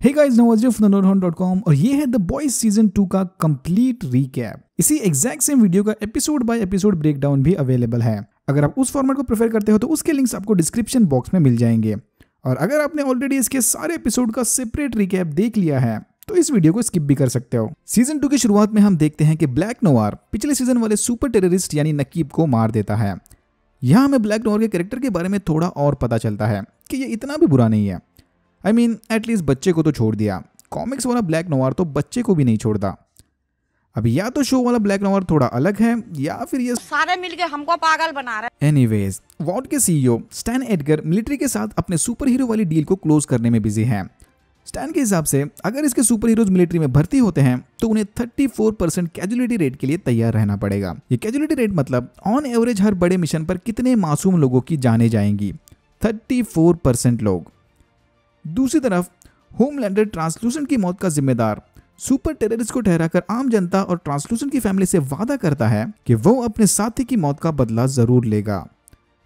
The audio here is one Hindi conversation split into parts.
Hey guys, Nawaz from nerdhunter.com और ये है द बॉयज सीजन 2 का कंप्लीट रीकैप। इसी एग्जैक्ट सेम वीडियो का एपिसोड बाय एपिसोड ब्रेकडाउन भी अवेलेबल है। अगर आप उस फॉर्मेट को प्रेफर करते हो तो उसके लिंक्स आपको डिस्क्रिप्शन बॉक्स में मिल जाएंगे। और अगर आपने ऑलरेडी इसके सारे एपिसोड का सेपरेट रीकैप देख लिया है तो इस वीडियो को स्किप भी कर सकते हो। सीजन 2 की शुरुआत में हम देखते हैं कि ब्लैक नोवार पिछले सीजन वाले सुपर टेररिस्ट यानी नकीब को मार देता है। यहाँ हमें ब्लैक नोवार के कैरेक्टर के बारे में थोड़ा और पता चलता है कि ये इतना भी बुरा नहीं है। आई मीन एटलीस्ट बच्चे को तो छोड़ दिया। कॉमिक्स वाला ब्लैक नोवार तो बच्चे को भी नहीं छोड़ता। अब या तो शो वाला ब्लैक नोवार थोड़ा अलग है या फिर ये सारे मिलके हमको पागल बना रहे। एनीवेज, वॉट के सीईओ स्टैन एडगर मिलिट्री के साथ अपने सुपर हीरो वाली डील को क्लोज करने में बिजी हैं। स्टैन के हिसाब से अगर इसके सुपर हीरोज मिलिट्री में भर्ती होते हैं तो उन्हें 34% कैजुअलिटी रेट के लिए तैयार रहना पड़ेगा। ये कैजुअलिटी रेट मतलब ऑन एवरेज हर बड़े मिशन पर कितने मासूम लोगों की जाने जाएंगी, 34% लोग। दूसरी तरफ होमलैंडर ट्रांसलूसेंट की मौत का जिम्मेदार सुपर टेररिस्ट को ठहराकर आम जनता और ट्रांसलूसेंट की फैमिली से वादा करता है कि वो अपने साथी की मौत का बदला जरूर लेगा।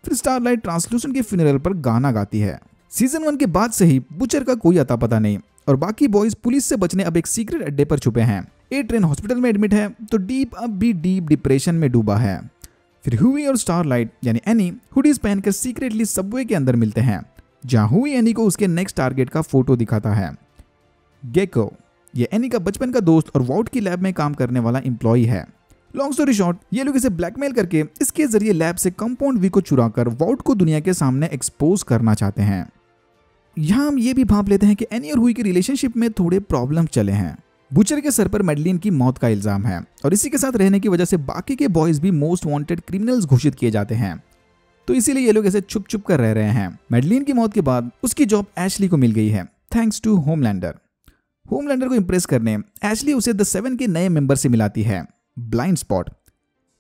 फिर स्टारलाइट ट्रांसलूसेंट के फ्यूनरल पर गाना गाती है। सीजन 1 के बाद से ही बुचर का कोई अता पता नहीं और बाकी बॉयज पुलिस से बचने अब एक सीक्रेट अड्डे पर छुपे हैं। ए ट्रेन हॉस्पिटल में एडमिट है तो डीप अब भी डीप डिप्रेशन में डूबा है। फिर हुई और स्टारलाइट यानी एनी हुडीज पहनकर सीक्रेटली सबवे के अंदर मिलते हैं, जहां हुई एनी को उसके नेक्स्ट टारगेट का फोटो दिखाता है। गेको ये एनी का बचपन का दोस्त और वॉट की लैब में काम करने वाला एम्प्लॉई है। लॉन्ग स्टोरी शॉर्ट, ये लोग इसे ब्लैकमेल करके इसके जरिए लैब से कंपाउंड वी को चुराकर वॉट को दुनिया के सामने एक्सपोज करना चाहते हैं। यहाँ हम ये भी भांप लेते हैं कि एनी और हुई के रिलेशनशिप में थोड़े प्रॉब्लम चले हैं। बुचर के सर पर मैडलिन की मौत का इल्जाम है और इसी के साथ रहने की वजह से बाकी के बॉयज भी मोस्ट वांटेड क्रिमिनल्स घोषित किए जाते हैं, तो इसीलिए ये लोग ऐसे छुप छुप कर रह रहे हैं। मैडलिन की मौत के बाद उसकी जॉब एशली को मिल गई है थैंक्स टू होमलैंडर। होमलैंडर को इंप्रेस करने एशली उसे द 7 के नए मेंबर से मिलाती है, ब्लाइंड स्पॉट।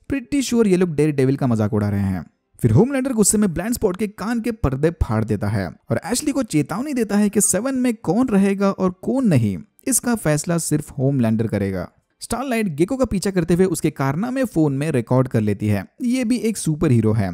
प्रिटी श्योर ये लोग डेयर डेविल का मजाक उड़ा रहे हैं। फिर होमलैंडर गुस्से में ब्लाइंड स्पॉट के कान के पर्दे फाड़ देता है और एशली को चेतावनी देता है कि 7 में कौन रहेगा और कौन नहीं, इसका फैसला सिर्फ होमलैंडर करेगा। स्टारलाइट गेको का पीछा करते हुए उसके कारनामे फोन में रिकॉर्ड कर लेती है। ये भी एक सुपर हीरो है।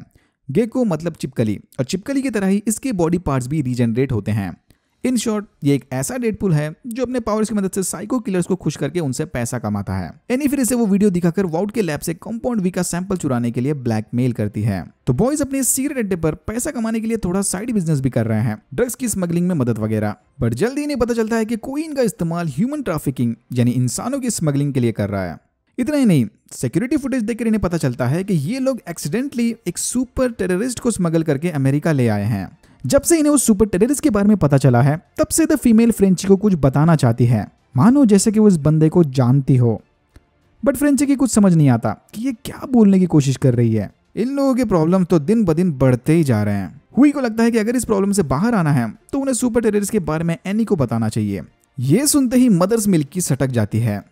गेको मतलब चिपकली, और चिपकली की तरह ही इसके बॉडी पार्ट्स भी रीजनरेट होते हैं। इन शॉर्ट, ये एक ऐसा डेडपुल है जो अपने पावर्स की मदद से साइको किलर्स को खुश करके उनसे पैसा कमाता है। एनी फिर इसे वो वीडियो दिखाकर वॉट के लैब से कंपाउंड वी का सैंपल चुराने के लिए ब्लैकमेल करती है। तो बॉयज अपने सीक्रेट अड्डे पर पैसा कमाने के लिए थोड़ा साइड बिजनेस भी कर रहे हैं, ड्रग्स की स्मगलिंग में मदद वगैरह। बट जल्दी इन्हें पता चलता है कि कोई इनका इस्तेमाल ह्यूमन ट्रैफिकिंग यानी इंसानों की स्मगलिंग के लिए कर रहा है। इतना ही नहीं, सिक्योरिटी फुटेज देखकर इन्हें पता चलता है कि ये लोग एक्सीडेंटली एक सुपर टेररिस्ट को स्मगल करके अमेरिका ले आए हैं। जब से इन्हें उस सुपर टेररिस्ट के बारे में पता चला है तब से द फीमेल फ्रेंची को कुछ बताना चाहती है, मानो जैसे कि वो इस बंदे को जानती हो। बट फ्रेंची की कुछ समझ नहीं आता कि ये क्या बोलने की कोशिश कर रही है। इन लोगों के प्रॉब्लम तो दिन ब दिन बढ़ते ही जा रहे हैं। हुई को लगता है कि अगर इस प्रॉब्लम से बाहर आना है तो उन्हें सुपर टेररिस्ट के बारे में एनी को बताना चाहिए। ये सुनते ही मदर्स मिल्क की सटक जाती है।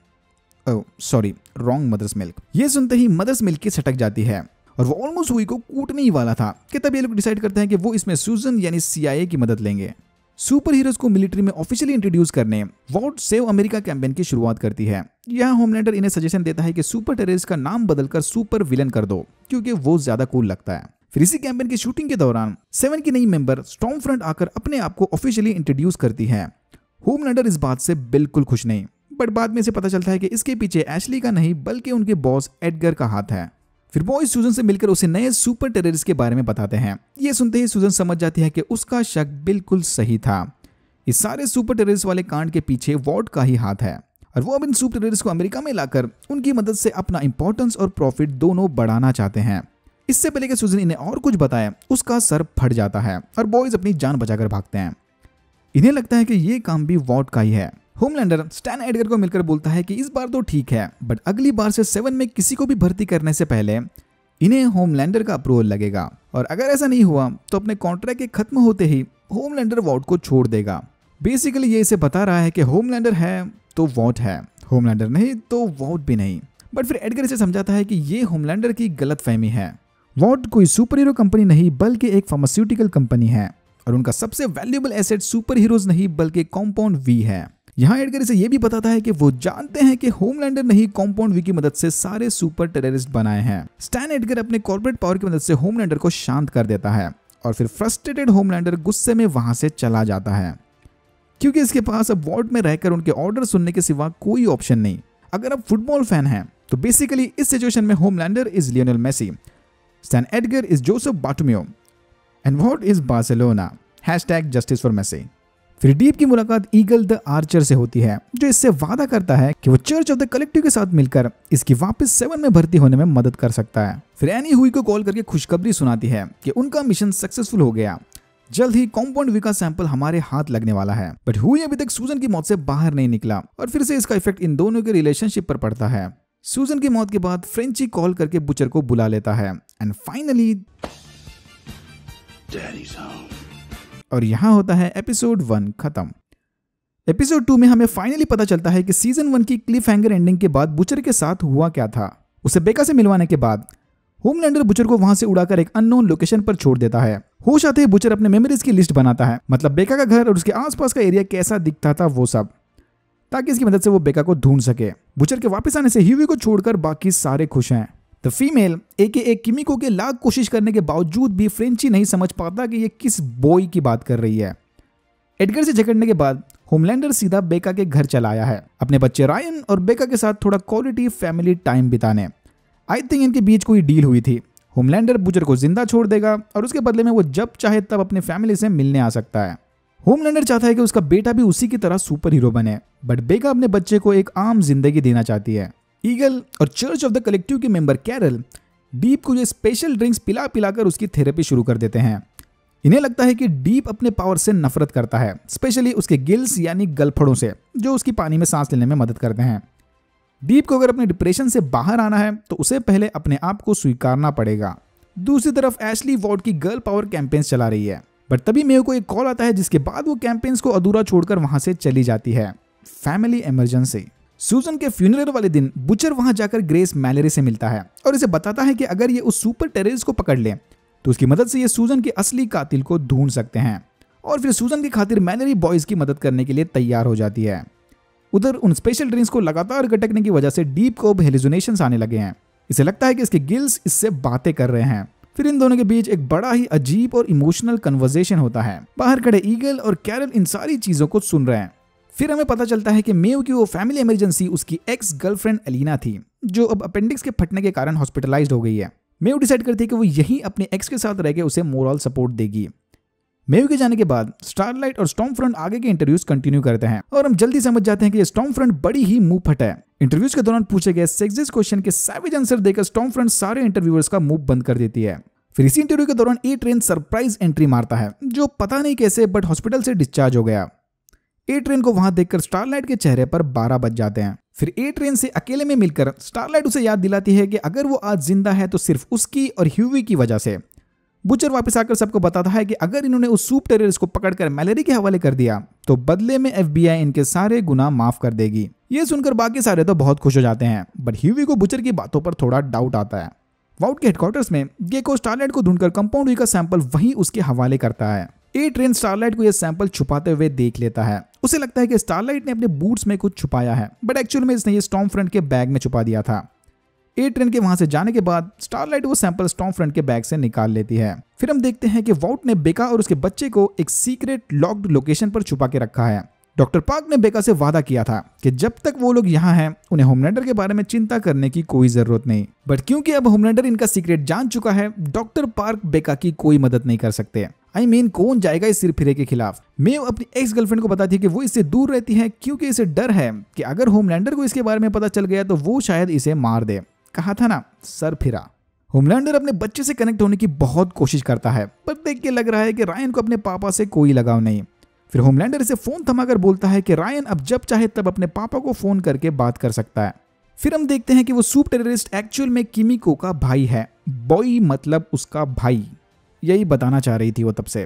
Mother's milk. ये सुनते ही मदर्स मिल्क की सटक जाती है और वो ऑलमोस्ट हुई को कूटने ही वाला था कि तब ये लोग डिसाइड करते हैं कि वो इसमें सूजन यानी CIA की मदद लेंगे। सुपर हीरोज को मिलिट्री में ऑफिशियली इंट्रोड्यूस करने वॉट सेव अमेरिका कैंपेन की शुरुआत करती है। यहाँ होमलैंडर इन्हें सजेशन देता है कि सुपर टेररिस्ट का नाम बदलकर सुपर विलन कर दो क्योंकि वो ज्यादा कूल लगता है। फिर इसी कैंपेन की शूटिंग के दौरान 7 की नई मेंबर स्टॉर्म फ्रंट आकर अपने आप को ऑफिशियली इंट्रोड्यूस करती है। होमलैंडर इस बात से बिल्कुल खुश नहीं, बट बाद में इसे पता चलता है कि इसके पीछे एशली का नहीं बल्कि उनके बॉस एडगर का हाथ है। फिर बॉयज सूजन से मिलकर उसे नए सुपर टेररिस्ट के बारे में बताते हैं। ये सुनते ही सूजन समझ जाती है कि उसका शक बिल्कुल सही था। इस सारे सुपर टेररिस्ट वाले कांड के पीछे वॉट का ही हाथ है और वो अब इन सुपर टेररिस्ट को अमेरिका में लाकर उनकी मदद से अपना इंपॉर्टेंस और प्रॉफिट दोनों बढ़ाना चाहते हैं। इससे पहले कि सूजन इन्हें और कुछ बताए उसका सर फट जाता है और बॉयज अपनी जान बचाकर भागते हैं। इन्हें लगता है कि ये काम भी वॉट का ही है। होमलैंडर स्टैन एडगर को मिलकर बोलता है कि इस बार तो ठीक है, बट अगली बार से 7 में किसी को भी भर्ती करने से पहले इन्हें होमलैंडर का अप्रूवल लगेगा और अगर ऐसा नहीं हुआ तो अपने कॉन्ट्रैक्ट के खत्म होते ही होमलैंडर वॉट को छोड़ देगा। बेसिकली ये इसे बता रहा है कि होमलैंडर है तो वॉट है, होमलैंडर नहीं तो वॉट भी नहीं। बट फिर एडगर इसे समझाता है कि ये होमलैंडर की गलतफहमी है। वॉट कोई सुपर हीरो कंपनी नहीं बल्कि एक फार्मास्यूटिकल कंपनी है और उनका सबसे वैल्यूएबल एसेट सुपर हीरोज नहीं बल्कि कंपाउंड वी है। यहाँ एडगर इसे ये भी बताता है कि वो जानते हैं कि होमलैंडर ने ही कंपाउंड वी की मदद से सारे सुपर टेररिस्ट बनाए हैं। स्टैन एडगर अपने कॉर्पोरेट पावर की मदद से होमलैंडर को शांत कर देता है और फिर फ्रस्ट्रेटेड होमलैंडर गुस्से में वहां से चला जाता है। क्योंकि इसके पास अब वार्ड में रहकर उनके ऑर्डर सुनने के सिवा कोई ऑप्शन नहीं। अगर आप फुटबॉल फैन हैं तो बेसिकली इस सिचुएशन में Homelander is Lionel Messi, Stan Edgar is Joseph Bartomeu and what is Barcelona, #justice for Messi. फिर डीप की मुलाकात ईगल द आर्चर से होती है, जो इससे वादा करता है कि वो चर्च ऑफ द कलेक्टिव के साथ मिलकर इसकी वापस 7 में भर्ती होने में मदद कर सकता है। फिर एनी हुई को कॉल करके खुशखबरी सुनाती है कि उनका मिशन सक्सेसफुल हो गया, जल्द ही कॉम्पाउंड वी का सैंपल हमारे हाथ लगने वाला है। बट हुई अभी तक सूजन की मौत से बाहर नहीं निकला और फिर से इसका इफेक्ट इन दोनों के रिलेशनशिप पर पड़ता है। सूजन की मौत के बाद फ्रेंची कॉल करके बुचर को बुला लेता है एंड फाइनली और यहां होता है एपिसोड 1 खत्म। एपिसोड 2 में हमें फाइनली पता चलता है कि सीजन 1 की क्लिफ हैंगर एंडिंग के बाद बुचर के साथ हुआ क्या था। उसे बेका से मिलवाने के बाद होमलैंडर बुचर को वहां से उड़ाकर एक अननोन लोकेशन पर छोड़ देता है। होश आते ही बुचर अपने मेमोरीज की लिस्ट बनाता है, मतलब बेका का घर और उसके आसपास का एरिया कैसा दिखता था वो सब, ताकि इसकी मदद से वो बेका को ढूंढ सके। बुचर के वापस आने से ह्यूवी को छोड़कर बाकी सारे खुश हैं। द फीमेल AKA किमिको के लाख कोशिश करने के बावजूद भी फ्रेंची नहीं समझ पाता कि ये किस बॉय की बात कर रही है। एडगर से झगड़ने के बाद होमलैंडर सीधा बेका के घर चला आया है अपने बच्चे रायन और बेका के साथ थोड़ा क्वालिटी फैमिली टाइम बिताने। आई थिंक इनके बीच कोई डील हुई थी। होमलैंडर बुचर को जिंदा छोड़ देगा और उसके बदले में वो जब चाहे तब अपने फैमिली से मिलने आ सकता है। होमलैंडर चाहता है कि उसका बेटा भी उसी की तरह सुपर हीरो बने, बट बेका अपने बच्चे को एक आम जिंदगी देना चाहती है। ईगल और चर्च ऑफ द कलेक्टिव के मेंबर कैरल डीप को ये स्पेशल ड्रिंक्स पिला पिलाकर उसकी थेरेपी शुरू कर देते हैं। इन्हें लगता है कि डीप अपने पावर से नफरत करता है, स्पेशली उसके गिल्स यानी गलफड़ों से, जो उसकी पानी में सांस लेने में मदद करते हैं। डीप को अगर अपने डिप्रेशन से बाहर आना है तो उसे पहले अपने आप को स्वीकारना पड़ेगा। दूसरी तरफ एशली वॉर्ड की गर्ल पावर कैंपेन्स चला रही है, बट तभी मेयो को एक कॉल आता है जिसके बाद वो कैंपेन्स को अधूरा छोड़कर वहां से चली जाती है। Family emergency. सूजन के फ्यूनरल वाले दिन बुचर वहां जाकर ग्रेस मैलरी से मिलता है और इसे बताता है कि अगर ये उस सुपर टेररिस्ट को पकड़ ले तो उसकी मदद से ये सूजन के असली कातिल को ढूंढ सकते हैं। और फिर सूजन की खातिर मैलरी बॉयज की मदद करने के लिए तैयार हो जाती है। उधर उन स्पेशल ड्रिंक्स को लगातार गटकने की वजह से डीप को हेलुसिनेशंस आने लगे हैं। इसे लगता है कि इसके गिल्स इससे बातें कर रहे हैं। फिर इन दोनों के बीच एक बड़ा ही अजीब और इमोशनल कन्वर्सेशन होता है। बाहर खड़े ईगल और कैरल इन सारी चीजों को सुन रहे हैं। फिर हमें पता चलता है कि मेयो की वो फैमिली इमरजेंसी उसकी एक्स गर्लफ्रेंड एलिना थी, जो अब अपेंडिक्स के फटने के कारण हॉस्पिटलाइज्ड हो गई है। मेयो डिसाइड करती है कि वो यहीं अपने एक्स के साथ रहकर उसे मोरल सपोर्ट देगी। मेयो के जाने के बाद स्टारलाइट और स्टॉर्मफ्रंट आगे के इंटरव्यूज कंटिन्यू करते हैं और हम जल्दी समझ जाते हैं कि ये स्टॉर्मफ्रंट बड़ी ही मुंह फट है। इंटरव्यूज के दौरान पूछे गए सेक्सिस्ट क्वेश्चन के सैवेज आंसर देकर स्टॉर्मफ्रंट सारे इंटरव्यूअर्स का मुंह बंद कर देती है। फिर इसी इंटरव्यू के दौरान ए ट्रेन सरप्राइज एंट्री मारता है, जो पता नहीं कैसे बट हॉस्पिटल से डिस्चार्ज हो गया। ए ट्रेन को वहां देखकर स्टारलाइट के चेहरे पर 12 बज जाते हैं। फिर ए ट्रेन से अकेले में मिलकर स्टारलाइट उसे याद दिलाती है कि अगर वो आज जिंदा है तो सिर्फ उसकी और ह्यूवी की वजह से। बुचर वापस आकर सबको बताता है कि अगर इन्होंने उस सूप टेररिस्ट को पकड़कर मैलेरी के हवाले कर दिया तो बदले में FBI इनके सारे गुनाह माफ कर देगी। ये सुनकर बाकी सारे तो बहुत खुश हो जाते हैं, बट ह्यूवी को बुचर की बातों पर थोड़ा डाउट आता है। वाउट के हेडक्वार्टर्स में गेको स्टारलाइट को ढूंढकर कंपाउंड वी का सैंपल वहीं उसके हवाले करता है। ए ट्रेन स्टारलाइट को यह सैंपल छुपाते हुए देख लेता है। उसे लगता है कि स्टारलाइट ने अपने बूट्स में कुछ छुपाया है, बट एक्चुअल में इसने ये स्टॉर्मफ्रंट के बैग में छुपा दिया था। ए ट्रेन के वहां से जाने के बाद स्टारलाइट वो सैंपल स्टॉर्मफ्रंट के बैग से निकाल लेती है। फिर हम देखते हैं कि वाउट ने बेका और उसके बच्चे को एक सीक्रेट लॉक्ड लोकेशन पर छुपा के रखा है। डॉक्टर पार्क ने बेका से वादा किया था कि जब तक वो लोग यहाँ हैं उन्हें होमलैंडर के बारे में चिंता करने की कोई जरूरत नहीं, बट क्योंकि अब होमलैंडर इनका सीक्रेट जान चुका है, डॉक्टर पार्क बेका की कोई मदद नहीं कर सकते। कौन जाएगा इस सिरफिरे के खिलाफ। मेयो अपनी एक्स गर्लफ्रेंड को बताती है कि वो इससे दूर रहती है क्योंकि इसे डर है कि अगर होमलैंडर को इसके बारे में पता चल गया तो वो शायद इसे मार दे। कहा था ना, सर फिरा। होमलैंडर अपने बच्चे से कनेक्ट होने की बहुत कोशिश करता है, पर देख के लग रहा है कि रायन को अपने पापा से कोई लगाव नहीं। फिर होमलैंडर इसे फोन थमाकर बोलता है कि रायन अब जब चाहे तब अपने पापा को फोन करके बात कर सकता है। फिर हम देखते हैं कि वो सूप टेररिस्ट एक्चुअल में किमिको का भाई है। बॉय मतलब उसका भाई, यही बताना चाह रही थी वो तब से।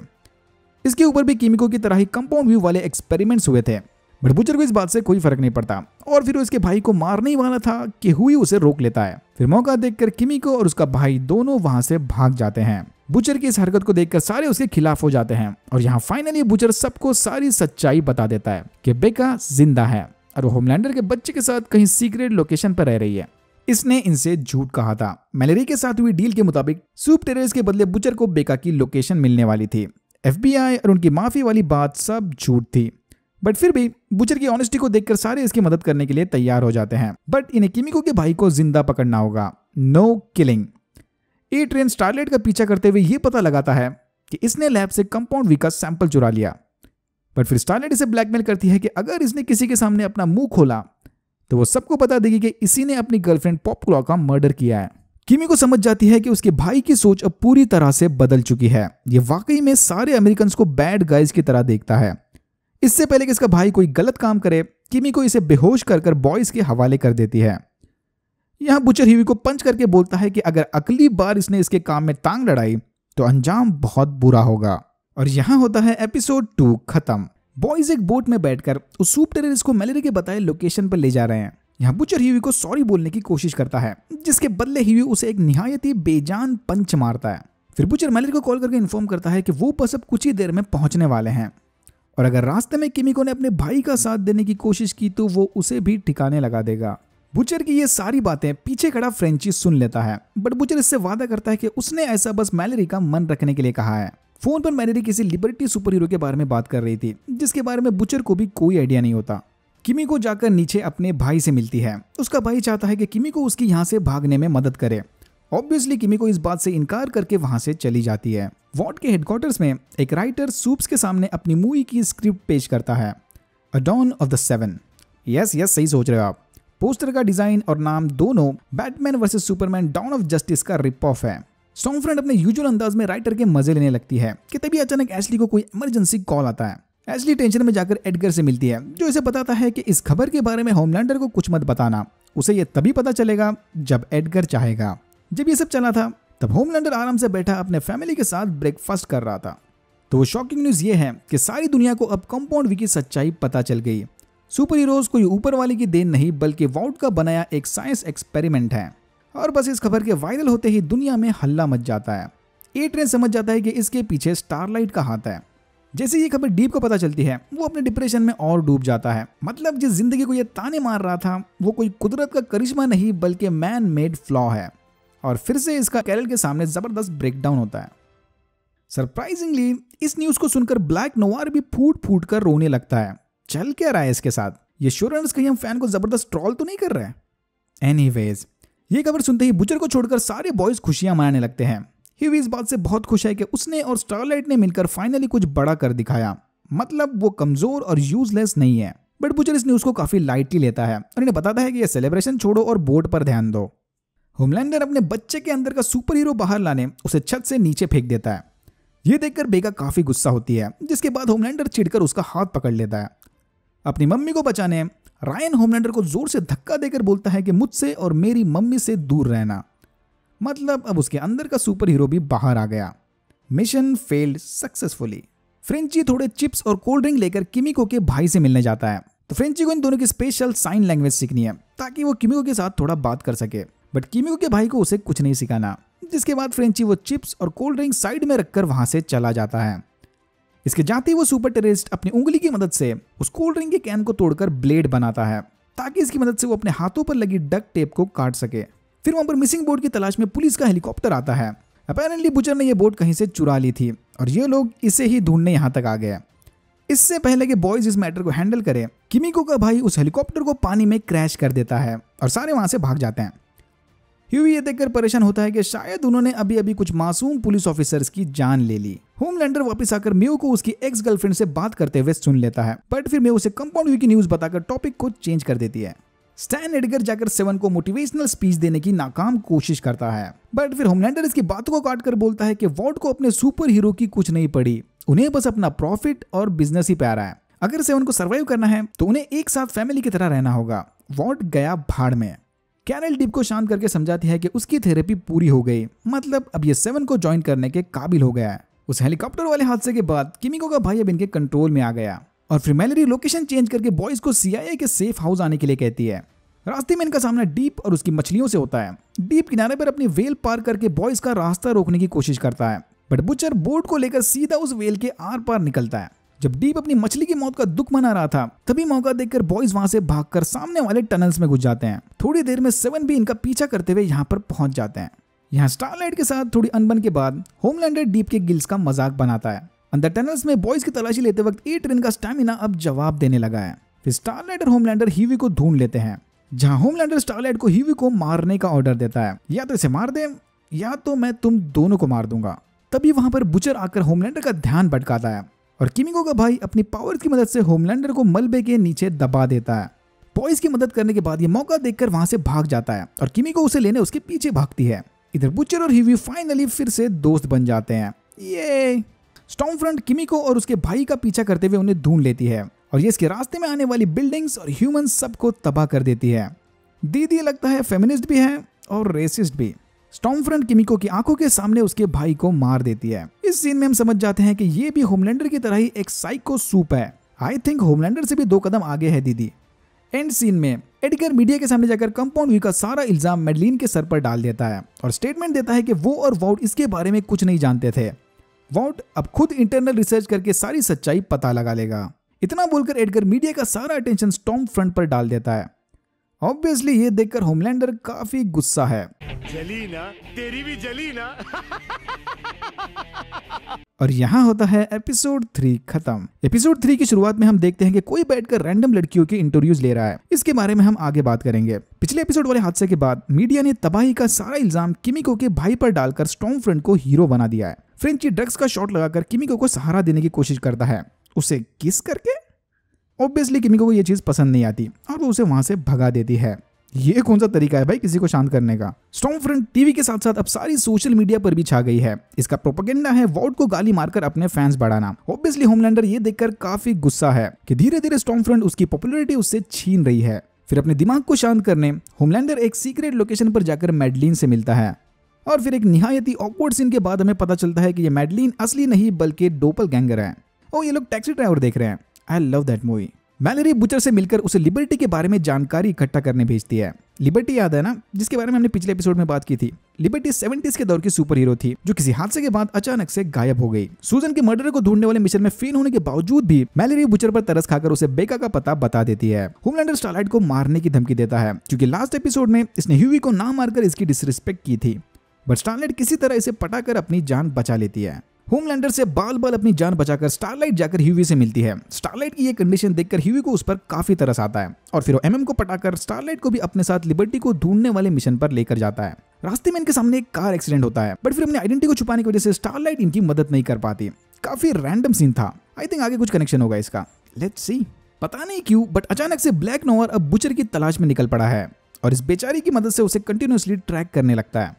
इसके ऊपर भी किमिको की तरह ही कंपाउंड व्यू वाले एक्सपेरिमेंट्स हुए थे, बट बुचर को इस बात से कोई फर्क नहीं पड़ता और फिर वो इसके भाई को मारने ही वाला था कि हुई उसे रोक लेता है। फिर मौका देखकर किमिको और उसका भाई दोनों वहां से भाग जाते हैं। बुचर की इस हरकत को देखकर सारे उसके खिलाफ हो जाते हैं और यहाँ फाइनली बुचर सबको सारी सच्चाई बता देता है कि बेका जिंदा है और वो होमलैंडर के बच्चे के साथ कहीं सीक्रेट लोकेशन पर रह रही है। इसने इनसे झूठ कहा था। मैलेरी के साथ हुई डील के मुताबिक सूप टेररिस्ट के बदले बुचर को बेका की लोकेशन मिलने वाली थी। FBI और उनकी माफी वाली बात सब झूठ थी। बट फिर भी बुचर की ऑनेस्टी को देखकर सारे इसकी मदद करने के लिए तैयार हो जाते हैं। बट इन्हें किमिको के भाई को जिंदा पकड़ना होगा, नो किलिंग। ए ट्रेन स्टारलाइट का पीछा करते हुए ये पता लगाता है कि इसने लैब से कंपाउंड वी का सैंपल चुरा लिया। बट फिर स्टारलाइट इसे ब्लैकमेल करती है कि अगर इसने किसी के सामने अपना मुंह खोला तो वो सबको बता देगी कि इसी ने अपनी गर्लफ्रेंड पॉप क्लॉ का मर्डर किया है। किमिको समझ जाती है कि उसके भाई की सोच अब पूरी तरह से बदल चुकी है। ये वाकई में सारे अमेरिकन को बैड गाइज की तरह देखता है। इससे पहले कि इसका भाई कोई गलत काम करे, किमिको इसे बेहोश कर बॉयज के हवाले कर देती है। यहां बुचर ह्यूई को पंच करके बोलता है कि अगर अगली बार इसने इसके काम में टांग लड़ाई तो अंजाम बहुत बुरा होगा। और यहां होता है एपिसोड 2 खत्म। बॉयज एक बोट में बैठकर उस सूप टेररिस्ट को मैलेरी के बताए लोकेशन पर ले जा रहे हैं। यहाँ बुचर ह्यूई को सॉरी बोलने की कोशिश करता है, जिसके बदले ह्यूई उसे एक निहायत ही बेजान पंच मारता है। फिर बुचर मैलेरी को कॉल करके इन्फॉर्म करता है कि वो बस अब कुछ ही देर में पहुंचने वाले हैं और अगर रास्ते में किमिको ने अपने भाई का साथ देने की कोशिश की तो वो उसे भी ठिकाने लगा देगा। बुचर की ये सारी बातें पीछे खड़ा फ्रेंची सुन लेता है, बट बुचर इससे वादा करता है कि उसने ऐसा बस मैलेरी का मन रखने के लिए कहा है। फोन पर मैलेरी किसी लिबर्टी सुपर हीरो के बारे में बात कर रही थी, जिसके बारे में बुचर को भी कोई आइडिया नहीं होता। किमिको जाकर नीचे अपने भाई से मिलती है। उसका भाई चाहता है कि किमिको उसकी यहाँ से भागने में मदद करे। ऑब्वियसली किमिको इस बात से इनकार करके वहां से चली जाती है। वॉट के हेडक्वार्टर्स में एक राइटर सूप्स के सामने अपनी मूवी की स्क्रिप्ट पेश करता है, a dawn of the seven. Yes सही सोच रहे हो आप। पोस्टर का डिजाइन और नाम दोनों Batman versus Superman Dawn of Justice का रिप ऑफ है। स्टॉर्मफ्रंट अपने यूजुअल अंदाज में राइटर के मजे लेने लगती है कि तभी अचानक एशली को कोई इमरजेंसी कॉल आता है। एशली टेंशन में जाकर एडगर से मिलती है, जो इसे बताता है कि इस खबर के बारे में होमलैंडर को कुछ मत बताना, उसे ये तभी पता चलेगा जब एडगर चाहेगा। जब ये सब चला था तब होमलैंडर आराम से बैठा अपने फैमिली के साथ ब्रेकफास्ट कर रहा था। तो वो शॉकिंग न्यूज ये है कि सारी दुनिया को अब कंपाउंड वी की सच्चाई पता चल गई। सुपर हीरोज कोई ऊपर वाले की देन नहीं बल्कि वॉट का बनाया एक साइंस एक्सपेरिमेंट है। और बस इस खबर के वायरल होते ही दुनिया में हल्ला मच जाता है। ए ट्रेन समझ जाता है कि इसके पीछे स्टारलाइट का हाथ है। जैसे ये खबर डीप को पता चलती है वो अपने डिप्रेशन में और डूब जाता है। मतलब जिस जिंदगी को ये ताने मार रहा था वो कोई कुदरत का करिश्मा नहीं बल्कि मैन मेड फ्लॉ है। और फिर से इसका कैरल के सामने जबरदस्त ब्रेकडाउन होता है। सरप्राइजिंगली इस न्यूज को सुनकर ब्लैक नोवार भी फूट फूट कर रोने लगता है। चल क्या रहा है इसके साथ? ये शोरनर्स कहीं हम फैन को जबरदस्त ट्रोल तो नहीं कर रहे? एनीवेज, ये खबर सुनते ही बुचर को छोड़कर सारे बॉयज खुशियां मनाने लगते हैं। ह्यूई इस बात से बहुत खुश है कि उसने और स्टारलाइट ने मिलकर फाइनली कुछ बड़ा कर दिखाया। मतलब वो कमजोर और यूजलेस नहीं है। बट बुचर इस न्यूज को काफी लाइटली लेता है और इन्हें बताता है कि ये सेलिब्रेशन छोड़ो और बोर्ड पर ध्यान दो। होमलैंडर अपने बच्चे के अंदर का सुपर हीरो बाहर लाने उसे छत से नीचे फेंक देता है। ये देखकर बेगा काफी गुस्सा होती है, जिसके बाद होमलैंडर चिढ़कर उसका हाथ पकड़ लेता है। अपनी मम्मी को बचाने रायन होमलैंडर को जोर से धक्का देकर बोलता है कि मुझसे और मेरी मम्मी से दूर रहना। मतलब अब उसके अंदर का सुपर हीरो भी बाहर आ गया। Mission failed successfully. फ्रेंची थोड़े चिप्स और कोल्ड ड्रिंक लेकर किमिको के भाई से मिलने जाता है। तो फ्रेंची को इन दोनों की स्पेशल साइन लैंग्वेज सीखनी है ताकि वो किमिको के साथ थोड़ा बात कर सके। बट किमिको के भाई को उसे कुछ नहीं सिखाना, जिसके बाद फ्रेंची वो चिप्स और कोल्ड ड्रिंक साइड में रखकर वहां से चला जाता है। इसके जाते ही वो सुपर टेररिस्ट अपनी उंगली की मदद से उस कोल्ड ड्रिंक के कैन को तोड़कर ब्लेड बनाता है ताकि इसकी मदद से वो अपने हाथों पर लगी डक्ट टेप को काट सके। फिर वहां पर मिसिंग बोट की तलाश में पुलिस का हेलीकॉप्टर आता है। अपैरेंटली बुचर ने यह बोट कहीं से चुरा ली थी और ये लोग इसे ही ढूंढने यहां तक आ गए। इससे पहले कि बॉयज इस मैटर को हैंडल करें, किमिको का भाई उस हेलीकॉप्टर को पानी में क्रैश कर देता है और सारे वहां से भाग जाते हैं। ह्यूई ये देखकर परेशान होता है कि शायद उन्होंने अभी अभी कुछ मासूम पुलिस ऑफिसर्स की जान ले ली। होमलैंडर वापस आकर मेयो को उसकी एक्स गर्लफ्रेंड से बात करते हुए सुन लेता है, बट फिर मेयो उसे कंपाउंड वी की न्यूज बताकर टॉपिक को चेंज कर देती है। स्टैन एडगर जाकर सेवन को मोटिवेशनल स्पीच देने की नाकाम कोशिश करता है, बट फिर होमलैंडर इसकी बातों को काट कर बोलता है कि वॉट को अपने सुपर हीरो की कुछ नहीं पड़ी, उन्हें बस अपना प्रॉफिट और बिजनेस ही प्यारा है। अगर सेवन को सर्वाइव करना है तो उन्हें एक साथ फैमिली की तरह रहना होगा। वॉट गया भाड़ में। कैरल डिप को शांत करके समझाती है कि उसकी थेरेपी पूरी हो गई, मतलब अब ये सेवन को ज्वाइन करने के काबिल हो गया है। उस हेलीकॉप्टर वाले हादसे के बाद किमिको का भाई अब इनके कंट्रोल में आ गया और फिर मैलेरी लोकेशन चेंज करके बॉयज को CIA के सेफ हाउस आने के लिए कहती है। रास्ते में इनका सामना डीप और उसकी मछलियों से होता है। डीप किनारे पर अपनी वेल पार करके बॉयज का रास्ता रोकने की कोशिश करता है, बट बुचर बोट को लेकर सीधा उस वेल के आर पार निकलता है। जब डीप अपनी मछली की मौत का दुख मना रहा था तभी मौका देखकर बॉयज वहां से भागकर सामने वाले टनल्स में घुस जाते हैं। थोड़ी देर में सेवन भी इनका पीछा करते हुए यहाँ पर पहुंच जाते हैं। यहाँ स्टारलाइट के साथ थोड़ी अनबन के बाद होमलैंडर डीप के गिल्स का मजाक बनाता है। अंदर टनल्स में बॉयज की तलाशी लेते वक्त ए ट्रेन का स्टैमिना अब जवाब देने लगा है। फिर स्टारलाइट और होमलैंडर हीवी को ढूंढ लेते हैं, जहां होमलैंडर स्टारलाइट को हीवी को मारने का ऑर्डर देता है, या तो इसे मार दे या तो मैं तुम दोनों को मार दूंगा। तभी वहां पर बुचर आकर होमलैंडर का ध्यान भटकाता है और किमिको का भाई अपनी पावर की मदद से होमलैंडर को मलबे के नीचे दबा देता है। बॉयज की मदद करने के बाद ये मौका देखकर वहां से भाग जाता है और किमिको उसे लेने उसके पीछे भागती है। इधर बुचर और हीवी फाइनली फिर से दोस्त बन जाते हैं। ये स्टॉर्मफ्रंट किमिको और उसके भाई का पीछा करते हुए उन्हें ढूंढ लेती है और ये इसके रास्ते में आने वाली बिल्डिंग्स और ह्यूमंस सबको तबाह कर देती है। दीदी लगता है फेमिनिस्ट भी है और रेसिस्ट भी। स्टॉर्मफ्रंट किमिको की आंखों के सामने उसके भाई को मार देती है। इस सीन में हम समझ जाते हैं कि ये भी होमलैंडर की तरह ही एक साइको सूप है। आई थिंक होमलैंडर से भी 2 कदम आगे है दीदी। एंड सीन में एडगर मीडिया के सामने जाकर कंपाउंड व्यू का सारा इल्जाम मैडलिन के सर पर डाल देता है और स्टेटमेंट देता है कि वो और वॉट इसके बारे में कुछ नहीं जानते थे। वॉट अब खुद इंटरनल रिसर्च करके सारी सच्चाई पता लगा लेगा। इतना बोलकर एडगर मीडिया का सारा अटेंशन स्टॉर्मफ्रंट पर डाल देता है। ऑब्वियसली ये देखकर होमलैंडर काफी गुस्सा है। जली ना, तेरी भी जली ना। और यहाँ होता है एपिसोड 3 खत्म। एपिसोड 3 की शुरुआत में हम देखते हैं कि कोई बैठकर रैंडम लड़कियों की इंटरव्यूज ले रहा है। इसके बारे में हम आगे बात करेंगे। पिछले एपिसोड वाले हादसे के बाद मीडिया ने तबाही का सारा इल्जाम किमिको के भाई पर डालकर स्टॉर्मफ्रंट को हीरो बना दिया है। फ्रेंची ड्रग्स का शॉट लगाकर किमिको को सहारा देने की कोशिश करता है, उसे किस करके। ऑब्वियसली किमिको को ये चीज पसंद नहीं आती और वो उसे वहां से भगा देती है। ये कौन सा तरीका है भाई किसी को शांत करने का। स्टॉर्मफ्रंट टीवी के साथ साथ अब सारी सोशल मीडिया पर भी छा गई है। इसका प्रोपेगेंडा है वॉट को गाली मारकर अपने फैंस बढ़ाना। ऑब्वियसली होमलैंडर ये देखकर काफी गुस्सा है कि धीरे धीरे स्टॉर्मफ्रंट उसकी पॉपुलैरिटी उससे छीन रही है। फिर अपने दिमाग को शांत करने होमलैंडर एक सीक्रेट लोकेशन पर जाकर मैडलिन से मिलता है और फिर एक निहायत ही ऑकवर्ड सीन के बाद हमें पता चलता है कि ये मैडलिन असली नहीं बल्कि डोपलगैंगर है। ओ ये लोग टैक्सी ड्राइवर देख रहे हैं। I love that movie. Malory butcher से मिलकर उसे लिबर्टी के बारे में जानकारी इकट्ठा करने भेजती है। लिबर्टी याद है ना, जिसके बारे में हमने पिछले एपिसोड में बात की थी। लिबर्टी 70s के दौर की सुपर हीरो थी जो किसी हादसे के बाद अचानक से गायब हो गई। सूजन के मर्डर को ढूंढने वाले मिशन में फेल होने के बावजूद भी मैलरी बुचर पर तरस खाकर उसे बेका का पता बता देती है। होमलैंडर स्टारलाइट को मारने की धमकी देता है क्योंकि लास्ट एपिसोड में इसने ह्यूवी को ना मारकर इसकी डिसरिस्पेक्ट की थी, बट स्टारलाइट किसी तरह इसे पटाकर अपनी जान बचा लेती है। होमलैंडर से बाल बाल अपनी जान बचाकर स्टारलाइट जाकर ह्यूवी से मिलती है। स्टारलाइट की ये कंडीशन देखकर ह्यूवी को उस पर काफी तरस आता है और फिर वो एमएम को पटाकर स्टारलाइट को भी अपने साथ लिबर्टी को ढूंढने वाले मिशन पर लेकर जाता है। रास्ते में इनके सामने एक कार एक्सीडेंट होता है, बट फिर अपनी आइडेंटिटी को छुपाने की वजह से स्टारलाइट इनकी मदद नहीं कर पाती। काफी रैंडम सीन था। आई थिंक आगे कुछ कनेक्शन होगा इसका, लेट्स सी। पता नहीं क्यों बट अचानक से ब्लैक नोवर अब बुचर की तलाश में निकल पड़ा है और इस बेचारी की मदद से उसे कंटिन्यूअसली ट्रैक करने लगता है।